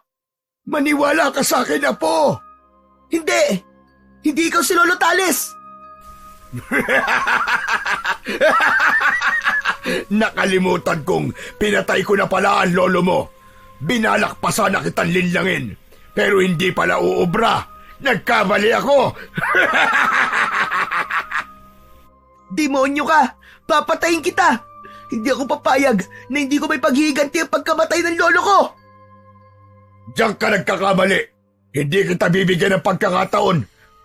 B: Maniwala ka sa akin, Apo!
C: Hindi! Hindi ikaw si Lolo Tales!
B: Nakalimutan kong pinatay ko na pala ang lolo mo. Binalak pa sana kitang linlangin, pero hindi pala uubra. Nagkamali ako!
C: Demonyo ka! Papatayin kita! Hindi ako papayag na hindi ko may paghihiganti ang pagkamatay ng lolo ko!
B: Diyan ka nagkakamali. Hindi kita bibigyan ng pagkakataon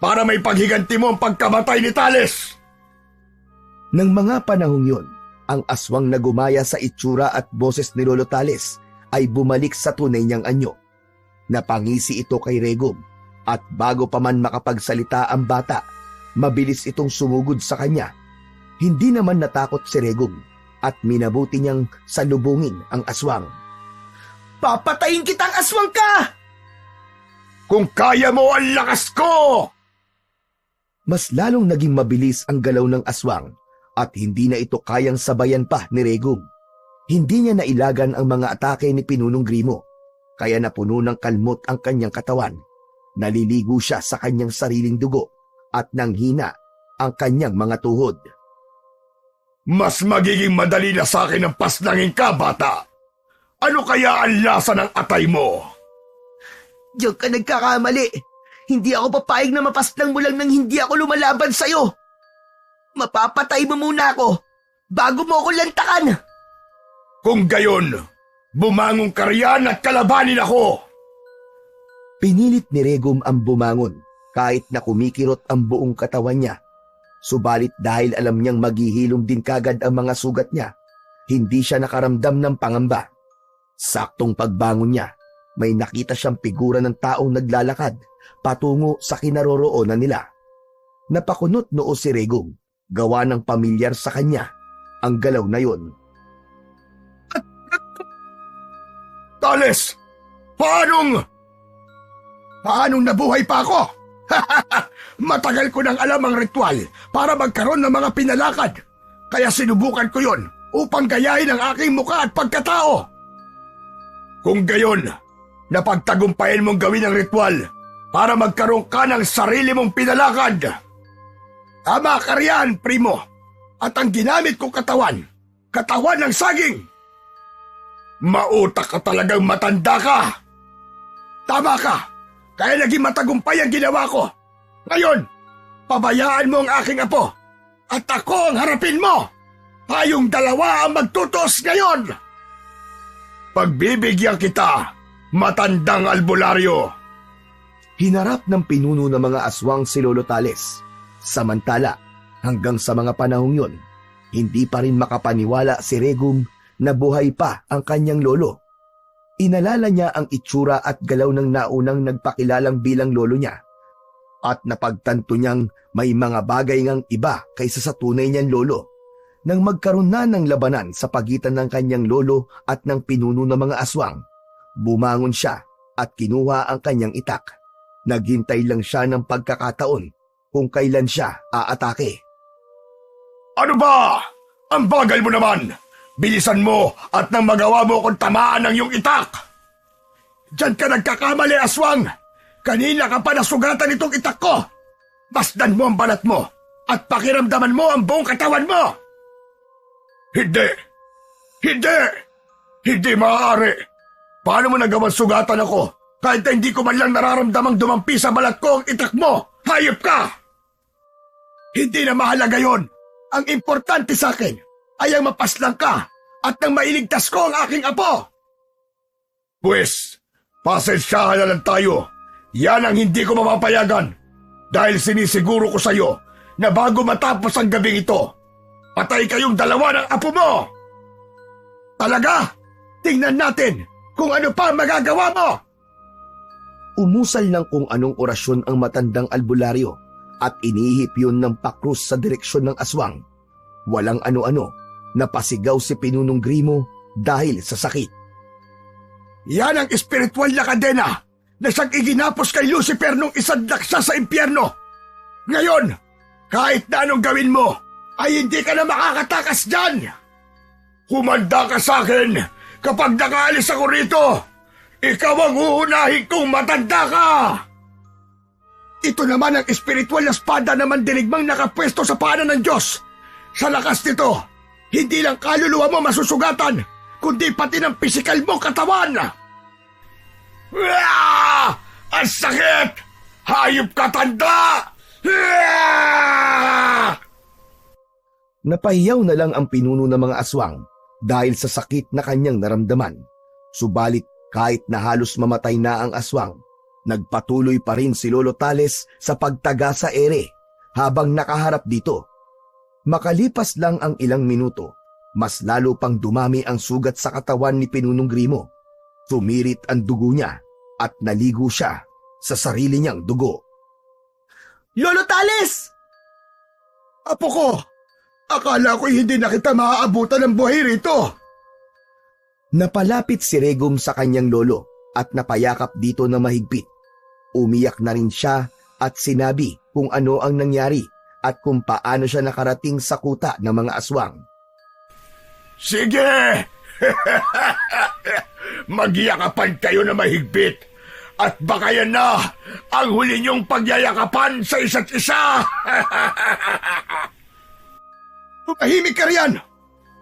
B: para may paghiganti mo ang pagkamatay ni Tales.
C: Nang mga panahong yun, ang aswang na gumaya sa itsura at boses ni Lolo Tales ay bumalik sa tunay niyang anyo. Napangisi ito kay Regum at bago pa man makapagsalita ang bata, mabilis itong sumugod sa kanya. Hindi naman natakot si Regum at minabuti niyang salubungin ang aswang. Papatayin kitang aswang ka!
B: Kung kaya mo ang lakas ko!
C: Mas lalong naging mabilis ang galaw ng aswang at hindi na ito kayang sabayan pa ni Regum. Hindi niya nailagan ang mga atake ni Pinunong Grimo, kaya napuno ng kalmot ang kanyang katawan. Naliligo siya sa kanyang sariling dugo at nanghina ang kanyang mga tuhod.
B: Mas magiging madali na sa akin ang paslangin ka, bata! Ano kaya ang lasa ng atay mo?
C: Diyan ka nagkakamali. Hindi ako papayag na mapaslang mo lang nang hindi ako lumalaban sa'yo. Mapapatay mo muna ako bago mo ako lantakan.
B: Kung gayon, bumangon ka riyan at kalabanin ako!
C: Pinilit ni Regum ang bumangon kahit na kumikirot ang buong katawan niya. Subalit dahil alam niyang maghihilom din kagad ang mga sugat niya, hindi siya nakaramdam ng pangamba. Saktong pagbangon niya, may nakita siyang figura ng taong naglalakad patungo sa kinaroroonan nila. Napakunot noo si Regum, gawa ng pamilyar sa kanya ang galaw na yon.
B: Tales! Paanong nabuhay pa ako? Matagal ko nang alam ang ritual para magkaroon ng mga pinalakad. Kaya sinubukan ko yon upang gayahin ang aking muka at pagkatao. Kung gayon, napagtagumpayan mong gawin ang ritual para magkaroon ka ng sarili mong pinalakad. Tama ka riyan, primo. At ang ginamit kong katawan ng saging. Mautak ka talagang matanda ka. Tama ka. Kaya naging matagumpay ang ginawa ko. Ngayon, pabayaan mo ang aking apo at ako ang harapin mo. Tayong dalawa ang magtutos ngayon. Pagbibigyan kita, matandang albularyo.
C: Hinarap ng pinuno ng mga aswang si Lolo Tales. Samantala, hanggang sa mga panahong yon, hindi pa rin makapaniwala si Regum na buhay pa ang kanyang lolo. Inalala niya ang itsura at galaw ng naunang nagpakilalang bilang lolo niya. At napagtanto niyang may mga bagay ngang iba kaysa sa tunay niyang lolo. Nang magkaroon na ng labanan sa pagitan ng kanyang lolo at ng pinuno ng mga aswang, bumangon siya at kinuha ang kanyang itak. Naghintay lang siya ng pagkakataon kung kailan siya aatake.
B: Ano ba? Ang bagal mo naman! Bilisan mo at nang magawa mo kung tamaan ng iyong itak! Diyan ka nagkakamali, aswang! Kanina ka pa nasugatan itong itak ko! Masdan mo ang balat mo at pakiramdaman mo ang buong katawan mo! Hindi! Hindi! Hindi maaari! Paano mo nagawang sugatan ako kahit na hindi ko man lang nararamdamang dumampi sa balat ko ang itak mo? Hayop ka! Hindi na mahalaga yon. Ang importante sa akin ay ang mapaslang ka at nang mailigtas ko ang aking apo. Pues, pasensyahan na lang tayo. Yan ang hindi ko mapapayagan dahil sinisiguro ko sa iyo na bago matapos ang gabing ito, patay kayong dalawa ng apo mo. Talaga? Tingnan natin kung ano pa magagawa mo.
C: Umusal ng kung anong orasyon ang matandang albularyo at inihip yun ng pakrus sa direksyon ng aswang. Walang ano-ano, napasigaw si Pinunong Grimo dahil sa sakit.
B: Yan ang espiritual na kadena na siyang iginapos kay Lucifer nung isadlak siya sa impyerno. Ngayon, kahit na anong gawin mo, ay hindi ka na makakatakas dyan. Humanda ka sa akin kapag nakaalis ako rito. Ikaw ang uunahin kong matanda ka. Ito naman ang espiritual na espada na mandirigmang nakapwesto sa paanan ng Diyos. Sa lakas nito, hindi lang kaluluwa mo masusugatan, kundi pati ng pisikal mong katawan. Ang sakit! Hayop ka, tanda!
C: Napahiyaw na lang ang pinuno ng mga aswang dahil sa sakit na kanyang naramdaman. Subalit kahit na halos mamatay na ang aswang, nagpatuloy pa rin si Lolo Tales sa pagtaga sa ere habang nakaharap dito. Makalipas lang ang ilang minuto, mas lalo pang dumami ang sugat sa katawan ni Pinunong Grimo. Sumirit ang dugo niya at naligo siya sa sarili niyang dugo.
D: Lolo Tales!
B: Apo ko, akala ko hindi na kita maaabutan ng buhay rito.
C: Napalapit si Regum sa kanyang lolo at napayakap dito na mahigpit. Umiyak na rin siya at sinabi kung ano ang nangyari at kung paano siya nakarating sa kuta ng mga aswang.
B: Sige! Magyakapan kayo na mahigpit at baka yan na ang huli niyong pagyayakapan sa isa't isa! Tumahimik ka riyan!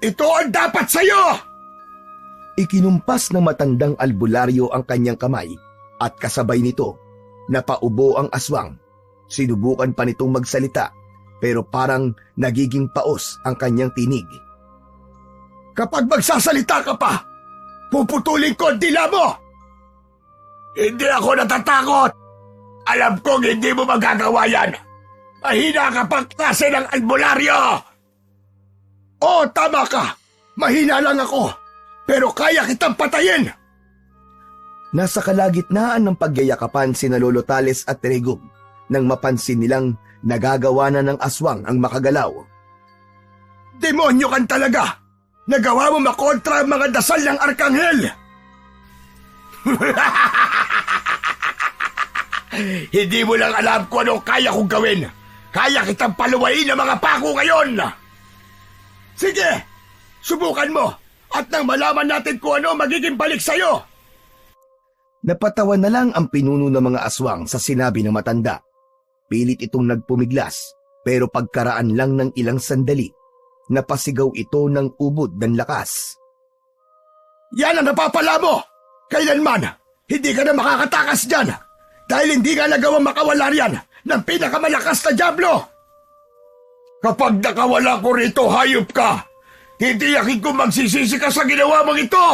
B: Ito ang dapat sa'yo!
C: Ikinumpas ng matandang albularyo ang kanyang kamay at kasabay nito, napaubo ang aswang. Sinubukan pa nitong magsalita pero parang nagiging paos ang kanyang tinig.
B: Kapag magsasalita ka pa, puputulin ko ang dila mo! Hindi ako natatakot! Alam kong hindi mo magagawa yan! Mahina ka pang klase ng albularyo! Oo, tama ka! Mahina lang ako, pero kaya kitang patayin!
C: Nasa kalagitnaan ng pagyayakapan sina Lolo Tales at Regum nang mapansin nilang nagagawa na ng aswang ang makagalaw.
B: Demonyo kan talaga! Nagawa mo makontra ang mga dasal ng Arkanghel! Hindi mo lang alam kung anong kaya kong gawin. Kaya kitang paluwain ng mga pako ngayon! Sige! Subukan mo! At nang malaman natin kung ano magiging balik sa'yo!
C: Napatawa na lang ang pinuno ng mga aswang sa sinabi ng matanda. Pilit itong nagpumiglas, pero pagkaraan lang ng ilang sandali, napasigaw ito ng ubod ng lakas.
B: Yan ang napapala mo! Kailanman, hindi ka na makakatakas dyan! Dahil hindi ka nagawang makawala riyan ng pinakamalakas na dyablo! Kapag nakawala ko rito, hayop ka! Titiyakin ko magsisisi ka sa ginawa mong ito!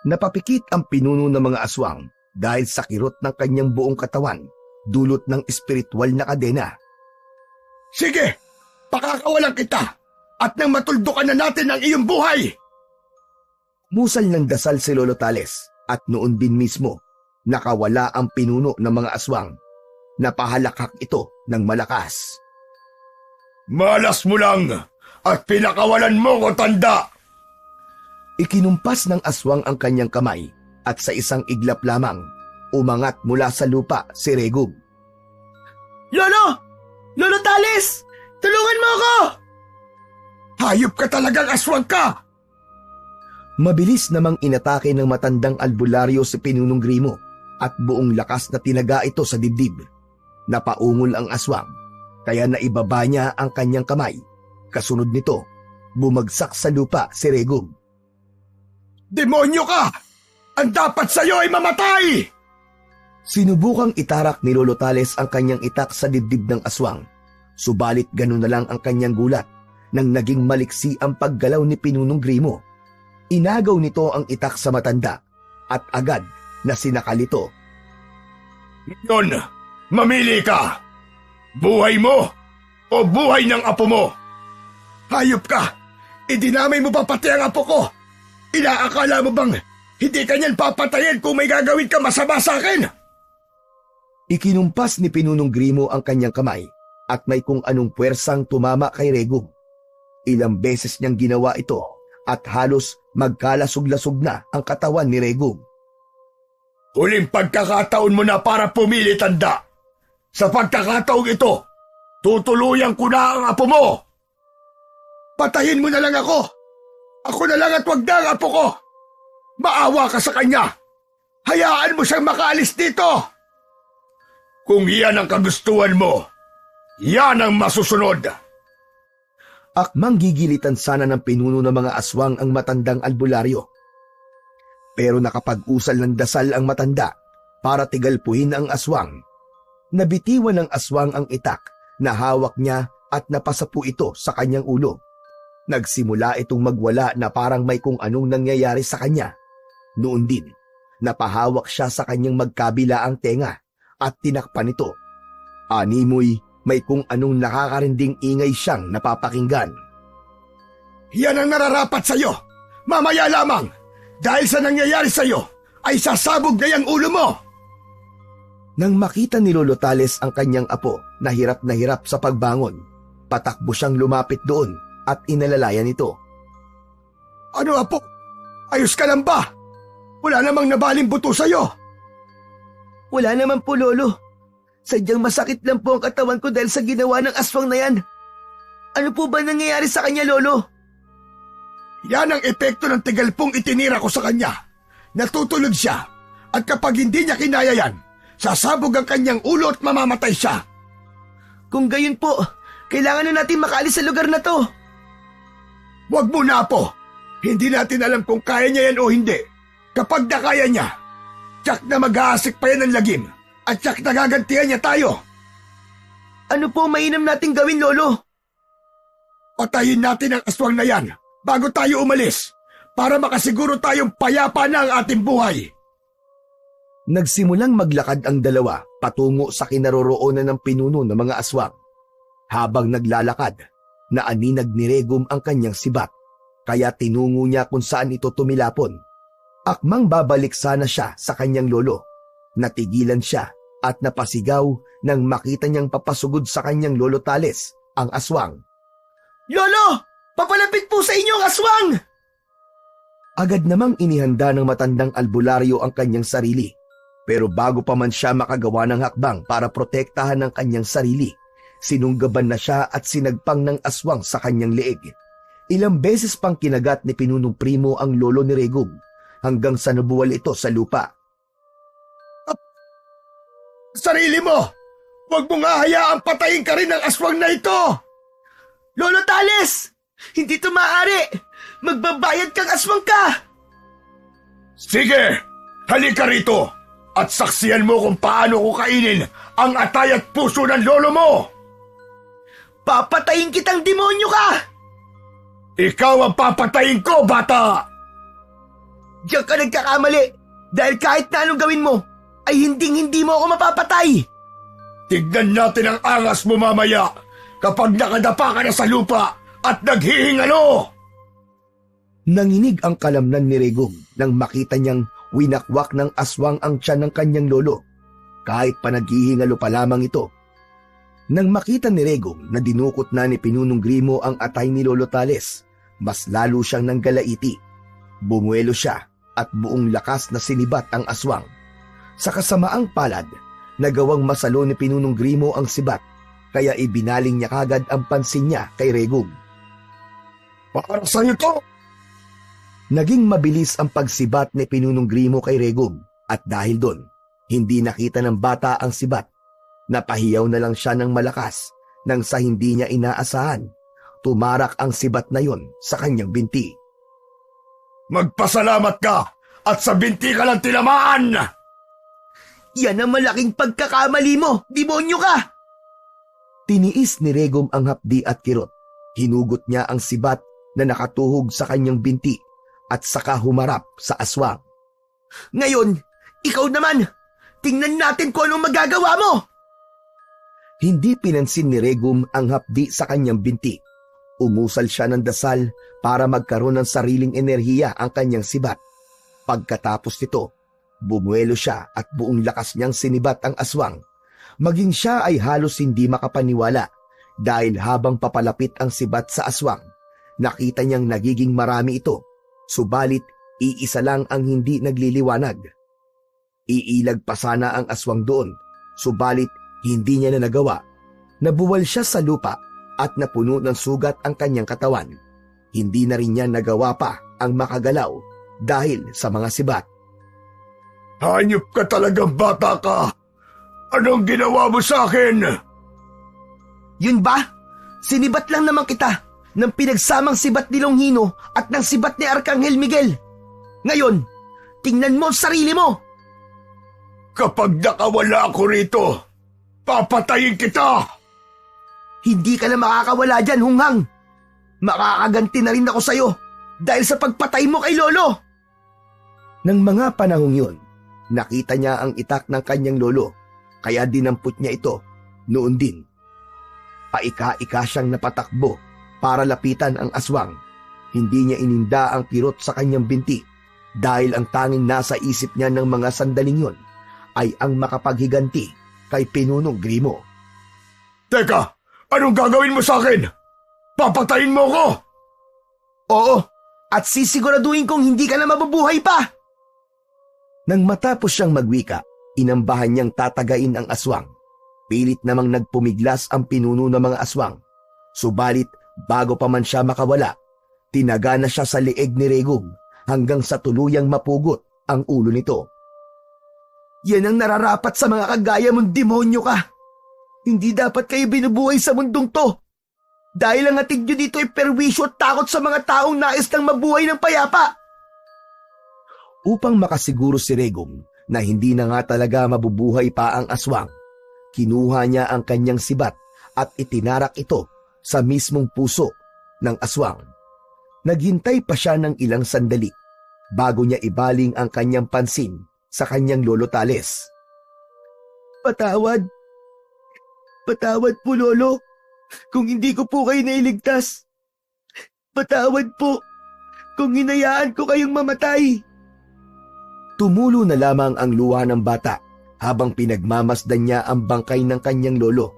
C: Napapikit ang pinuno ng mga aswang dahil sa kirot ng kanyang buong katawan, dulot ng espiritual na kadena.
B: Sige, pakakawalan kita at nang matuldukan na natin ang iyong buhay!
C: Musal ng dasal si Lolo Tales at noon din mismo, nakawala ang pinuno ng mga aswang. Napahalakhak ito ng malakas.
B: Malas mo lang at pinakawalan mo ko, tanda!
C: Ikinumpas ng aswang ang kanyang kamay at sa isang iglap lamang, umangat mula sa lupa si Regum.
D: Lolo! Lolo Tales! Tulungan mo ako!
B: Hayop ka talagang aswang ka!
C: Mabilis namang inatake ng matandang albularyo si Pinunong Grimo at buong lakas na tinaga ito sa dibdib. Napaungol ang aswang, kaya naibaba niya ang kanyang kamay. Kasunod nito, bumagsak sa lupa si Regum.
B: Demonyo ka! Ang dapat sa'yo ay mamatay!
C: Sinubukang itarak ni Lolo Tales ang kanyang itak sa dibdib ng aswang. Subalit ganun na lang ang kanyang gulat nang naging maliksi ang paggalaw ni Pinunong Grimo. Inagaw nito ang itak sa matanda at agad na sinakalito.
B: Ngayon, mamili ka! Buhay mo o buhay ng apo mo? Hayop ka! Idinamay mo pa pati ang apo ko! Inaakala mo bang hindi ka niyan papatayin kung may gagawin ka masama sa akin?
C: Ikinumpas ni Pinunong Grimo ang kanyang kamay at may kung anong puwersang tumama kay Regum. Ilang beses niyang ginawa ito at halos magkalasog-lasog na ang katawan ni Regum.
B: Huling pagkakataon mo na para pumili, tanda. Sa pagkakataong ito, tutuluyan ko na ang apo mo. Patayin mo na lang ako. Ako na lang at wag na ang apo ko. Maawa ka sa kanya. Hayaan mo siyang makaalis dito. Kung iyan ang kagustuhan mo, yan ang masusunod.
C: Akmang gigilitan sana ng pinuno ng mga aswang ang matandang albularyo. Pero nakapag-usal ng dasal ang matanda para tigalpuhin ang aswang. Nabitiwan ng aswang ang itak na hawak niya at napasapu ito sa kanyang ulo. Nagsimula itong magwala na parang may kung anong nangyayari sa kanya. Noon din, napahawak siya sa kanyang magkabilaang tenga at tinakpan ito. Animoy, may kung anong nakakarinding ingay siyang napapakinggan.
B: Yan ang nararapat sa'yo. Mamaya lamang. Dahil sa nangyayari sa'yo, ay sasabog na yung ulo mo.
C: Nang makita ni Lolo Tales ang kanyang apo na hirap sa pagbangon, patakbo siyang lumapit doon at inalalayan ito.
B: Ano apo? Ayos ka lang ba? Wala namang nabaling buto sa'yo.
D: Wala naman po, Lolo. Sadyang masakit lang po ang katawan ko dahil sa ginawa ng aswang na yan. Ano po ba nangyayari sa kanya, Lolo?
B: Yan ang epekto ng tigalpong itinira ko sa kanya. Natutulog siya at kapag hindi niya kinaya yan, sasabog ang kanyang ulo at mamamatay siya.
D: Kung gayon po, kailangan na natin makaalis sa lugar na to.
B: Huwag mo na, Apo. Hindi natin alam kung kaya niya yan o hindi. Kapag nakaya niya, tsak na mag-aasik pa yan ng lagim at tsak na gagantihan niya tayo.
D: Ano po mainam nating gawin, Lolo?
B: Patayin natin ang aswang na yan bago tayo umalis para makasiguro tayong payapa na ang ating buhay.
C: Nagsimulang maglakad ang dalawa patungo sa kinaroroonan ng pinuno ng mga aswang. Habang naglalakad, naaninag ni Regum ang kanyang sibat, kaya tinungo niya kung saan ito tumilapon. Akmang babalik sana siya sa kanyang lolo. Natigilan siya at napasigaw nang makita niyang papasugod sa kanyang lolo Tales, ang aswang.
D: Lolo! Papalapit po sa inyo ang aswang!
C: Agad namang inihanda ng matandang albularyo ang kanyang sarili. Pero bago pa man siya makagawa ng hakbang para protektahan ang kanyang sarili, sinunggaban na siya at sinagpang ng aswang sa kanyang leeg. Ilang beses pang kinagat ni Pinunong Primo ang lolo ni Regum hanggang sa nabuwal ito sa lupa.
B: Sarili mo! Huwag mong hahayaang patayin ka rin ng aswang na ito!
D: Lolo Tales! Hindi ito maaari! Magbabayad kang aswang ka!
B: Sige! Halika rito! At saksiyan mo kung paano ko kainin ang atay at puso ng lolo mo!
D: Papatayin kitang demonyo ka!
B: Ikaw ang papatayin ko, bata!
D: Diyan ka nagkakamali dahil kahit na anong gawin mo, ay hindi mo ako mapapatay!
B: Tignan natin ang angas mo mamaya kapag nakadapa ka na sa lupa at naghihingalo!
C: Nanginig ang kalamnan ni Regum nang makita niyang winakwak ng aswang ang tiyan ng kanyang lolo, kahit pa naghihingalo pa lamang ito. Nang makita ni Regum na dinukot na ni Pinunong Grimo ang atay ni Lolo Tales, mas lalo siyang nanggalaiti. Bumuelo siya at buong lakas na sinibat ang aswang. Sa kasamaang palad, nagawang masalo ni Pinunong Grimo ang sibat, kaya ibinaling niya kagad ang pansin niya kay Regum.
B: Para sa'yo to!
C: Naging mabilis ang pagsibat ni Pinunong Grimo kay Regum at dahil doon, hindi nakita ng bata ang sibat. Napahiyaw na lang siya ng malakas nang sa hindi niya inaasahan. Tumarak ang sibat na yon sa kanyang binti.
B: Magpasalamat ka at sa binti ka lang tinamaan!
D: Yan ang malaking pagkakamali mo, demonyo ka!
C: Tiniis ni Regum ang hapdi at kirot. Hinugot niya ang sibat na nakatuhog sa kanyang binti at saka humarap sa aswang.
D: Ngayon, ikaw naman! Tingnan natin kung anong magagawa mo!
C: Hindi pinansin ni Regum ang hapdi sa kanyang binti. Umusal siya ng dasal para magkaroon ng sariling enerhiya ang kanyang sibat. Pagkatapos nito, bumuelo siya at buong lakas niyang sinibat ang aswang. Maging siya ay halos hindi makapaniwala dahil habang papalapit ang sibat sa aswang, nakita niyang nagiging marami ito, subalit iisa lang ang hindi nagliliwanag. Iilag pa sana ang aswang doon, subalit hindi niya na nagawa. Nabuwal siya sa lupa at napuno ng sugat ang kanyang katawan. Hindi na rin niya nagawa pa ang makagalaw dahil sa mga sibat.
B: Hayop ka talagang bata ka! Anong ginawa mo sa akin?
D: Yun ba? Sinibat lang naman kita ng pinagsamang sibat ni Longhino at ng sibat ni Arkanghel Miguel. Ngayon, tingnan mo ang sarili mo!
B: Kapag nakawala ako rito, papatayin kita!
D: Hindi ka na makakawala dyan, Hunghang. Makakaganti na rin ako sa'yo dahil sa pagpatay mo kay Lolo.
C: Nang mga panahong yun, nakita niya ang itak ng kanyang lolo, kaya dinampot niya ito noon din. Paika-ika siyang napatakbo para lapitan ang aswang. Hindi niya ininda ang kirot sa kanyang binti dahil ang tanging nasa isip niya ng mga sandaling yun ay ang makapaghiganti kay Pinunong Grimo.
B: Teka, anong gagawin mo sa akin? Papatayin mo ko!
D: Oo, at sisiguraduhin kong hindi ka na mabubuhay pa!
C: Nang matapos siyang magwika, inambahan niyang tatagain ang aswang. Pilit namang nagpumiglas ang pinuno ng mga aswang. Subalit, bago pa man siya makawala, tinaga na siya sa leeg ni Regum hanggang sa tuluyang mapugot ang ulo nito.
D: Yan ang nararapat sa mga kagaya mong demonyo ka. Hindi dapat kayo binubuhay sa mundong to. Dahil ang hatid nyo dito ay perwisyo at takot sa mga taong nais ng mabuhay ng payapa.
C: Upang makasiguro si Regong na hindi na nga talaga mabubuhay pa ang aswang, kinuha niya ang kanyang sibat at itinarak ito sa mismong puso ng aswang. Naghintay pa siya ng ilang sandali bago niya ibaling ang kanyang pansin sa kanyang lolo Tales.
D: Patawad. Patawad po, Lolo, kung hindi ko po kayo nailigtas. Patawad po kung hinayaan ko kayong mamatay.
C: Tumulo na lamang ang luha ng bata habang pinagmamasdan niya ang bangkay ng kanyang lolo.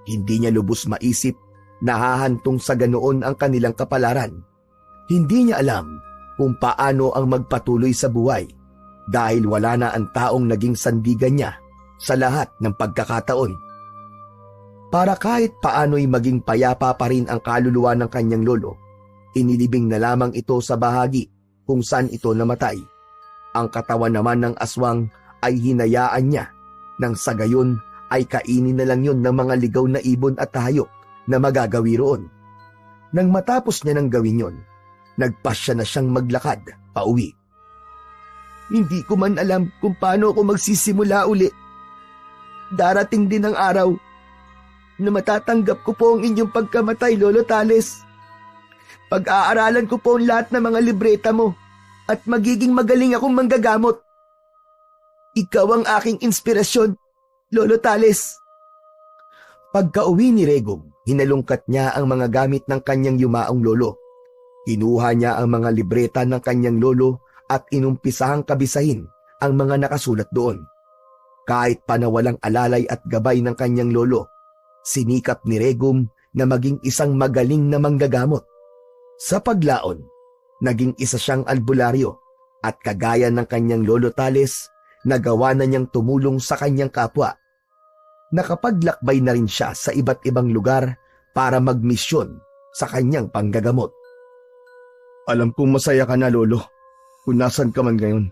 C: Hindi niya lubos maisip na hahantong sa ganoon ang kanilang kapalaran. Hindi niya alam kung paano ang magpatuloy sa buhay dahil wala na ang taong naging sandigan niya sa lahat ng pagkakataon. Para kahit paano'y maging payapa pa rin ang kaluluwa ng kanyang lolo, inilibing na lamang ito sa bahagi kung saan ito namatay. Ang katawan naman ng aswang ay hinayaan niya nang sa gayon ay kainin na lang yun ng mga ligaw na ibon at hayop na magagawi roon. Nang matapos niya ng gawin yon, nagpasya na siyang maglakad pauwi.
D: Hindi ko man alam kung paano ako magsisimula uli. Darating din ang araw na matatanggap ko po ang inyong pagkamatay, Lolo Tales. Pag-aaralan ko po ang lahat ng mga libreta mo at magiging magaling akong manggagamot. Ikaw ang aking inspirasyon, Lolo Tales.
C: Pagka-uwi ni Regong, hinalungkat niya ang mga gamit ng kanyang yumaong lolo. Kinuha niya ang mga libreta ng kanyang lolo at inumpisahang kabisahin ang mga nakasulat doon. Kahit pa na walang alalay at gabay ng kanyang lolo, sinikap ni Regong na maging isang magaling na manggagamot. Sa paglaon, naging isa siyang albularyo at kagaya ng kanyang lolo Tales, nagawa na niyang tumulong sa kanyang kapwa. Nakapaglakbay na rin siya sa iba't ibang lugar para magmisyon sa kanyang panggagamot.
B: Alam kong masaya ka na, Lolo, kung nasan ka man ngayon.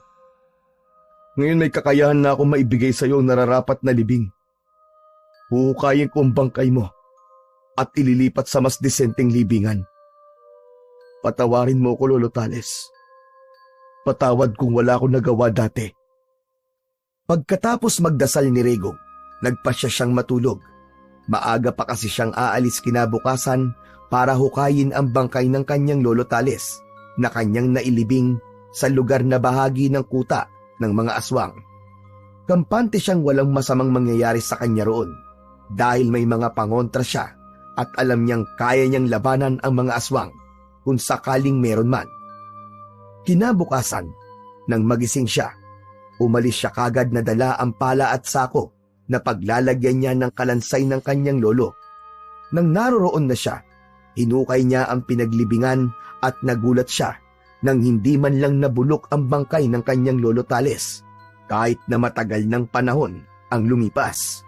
B: Ngayon may kakayahan na akong maibigay sa iyo nararapat na libing. Huhukayin ko ang bangkay mo at ililipat sa mas disenteng libingan. Patawarin mo ko, Lolo Tales. Patawad kung wala akong nagawa dati.
C: Pagkatapos magdasal ni Regong, nagpasya siyang matulog. Maaga pa kasi siyang aalis kinabukasan para hukayin ang bangkay ng kanyang lolo Tales na kanyang nailibing sa lugar na bahagi ng kuta ng mga aswang. Kampante siyang walang masamang mangyayari sa kanya roon dahil may mga pangontra siya at alam niyang kaya niyang labanan ang mga aswang kung sakaling meron man. Kinabukasan, nang magising siya, umalis siya kagad na dala ang pala at sako na paglalagyan niya ng kalansay ng kanyang lolo. Nang naroroon na siya, hinukay niya ang pinaglibingan at nagulat siya nang hindi man lang nabulok ang bangkay ng kanyang lolo Tales kahit na matagal ng panahon ang lumipas.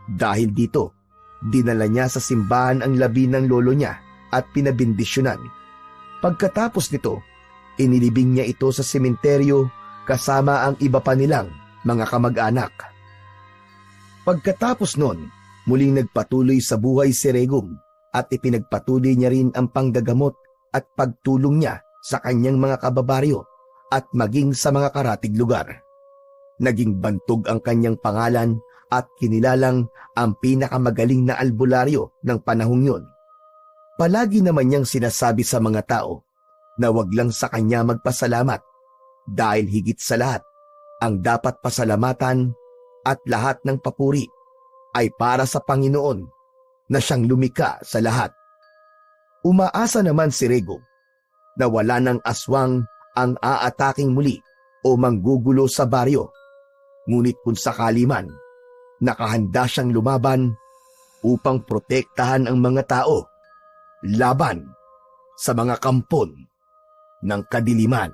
C: Dahil dito, dinala niya sa simbahan ang labi ng lolo niya at pinabindisyonan. Pagkatapos nito, inilibing niya ito sa sementeryo kasama ang iba pa nilang mga kamag-anak. Pagkatapos nun, muling nagpatuloy sa buhay si Regong at ipinagpatuloy niya rin ang panggagamot at pagtulong niya sa kanyang mga kababaryo at maging sa mga karatig lugar. Naging bantog ang kanyang pangalan at kinilalang ang pinakamagaling na albularyo ng panahong yun. Palagi naman niyang sinasabi sa mga tao na wag lang sa kanya magpasalamat dahil higit sa lahat, ang dapat pasalamatan at lahat ng papuri ay para sa Panginoon na siyang lumikha sa lahat. Umaasa naman si Regong na wala ng aswang ang aataking muli o manggugulo sa baryo. Ngunit kung sakali man, nakahanda siyang lumaban upang protektahan ang mga tao laban sa mga kampon ng kadiliman.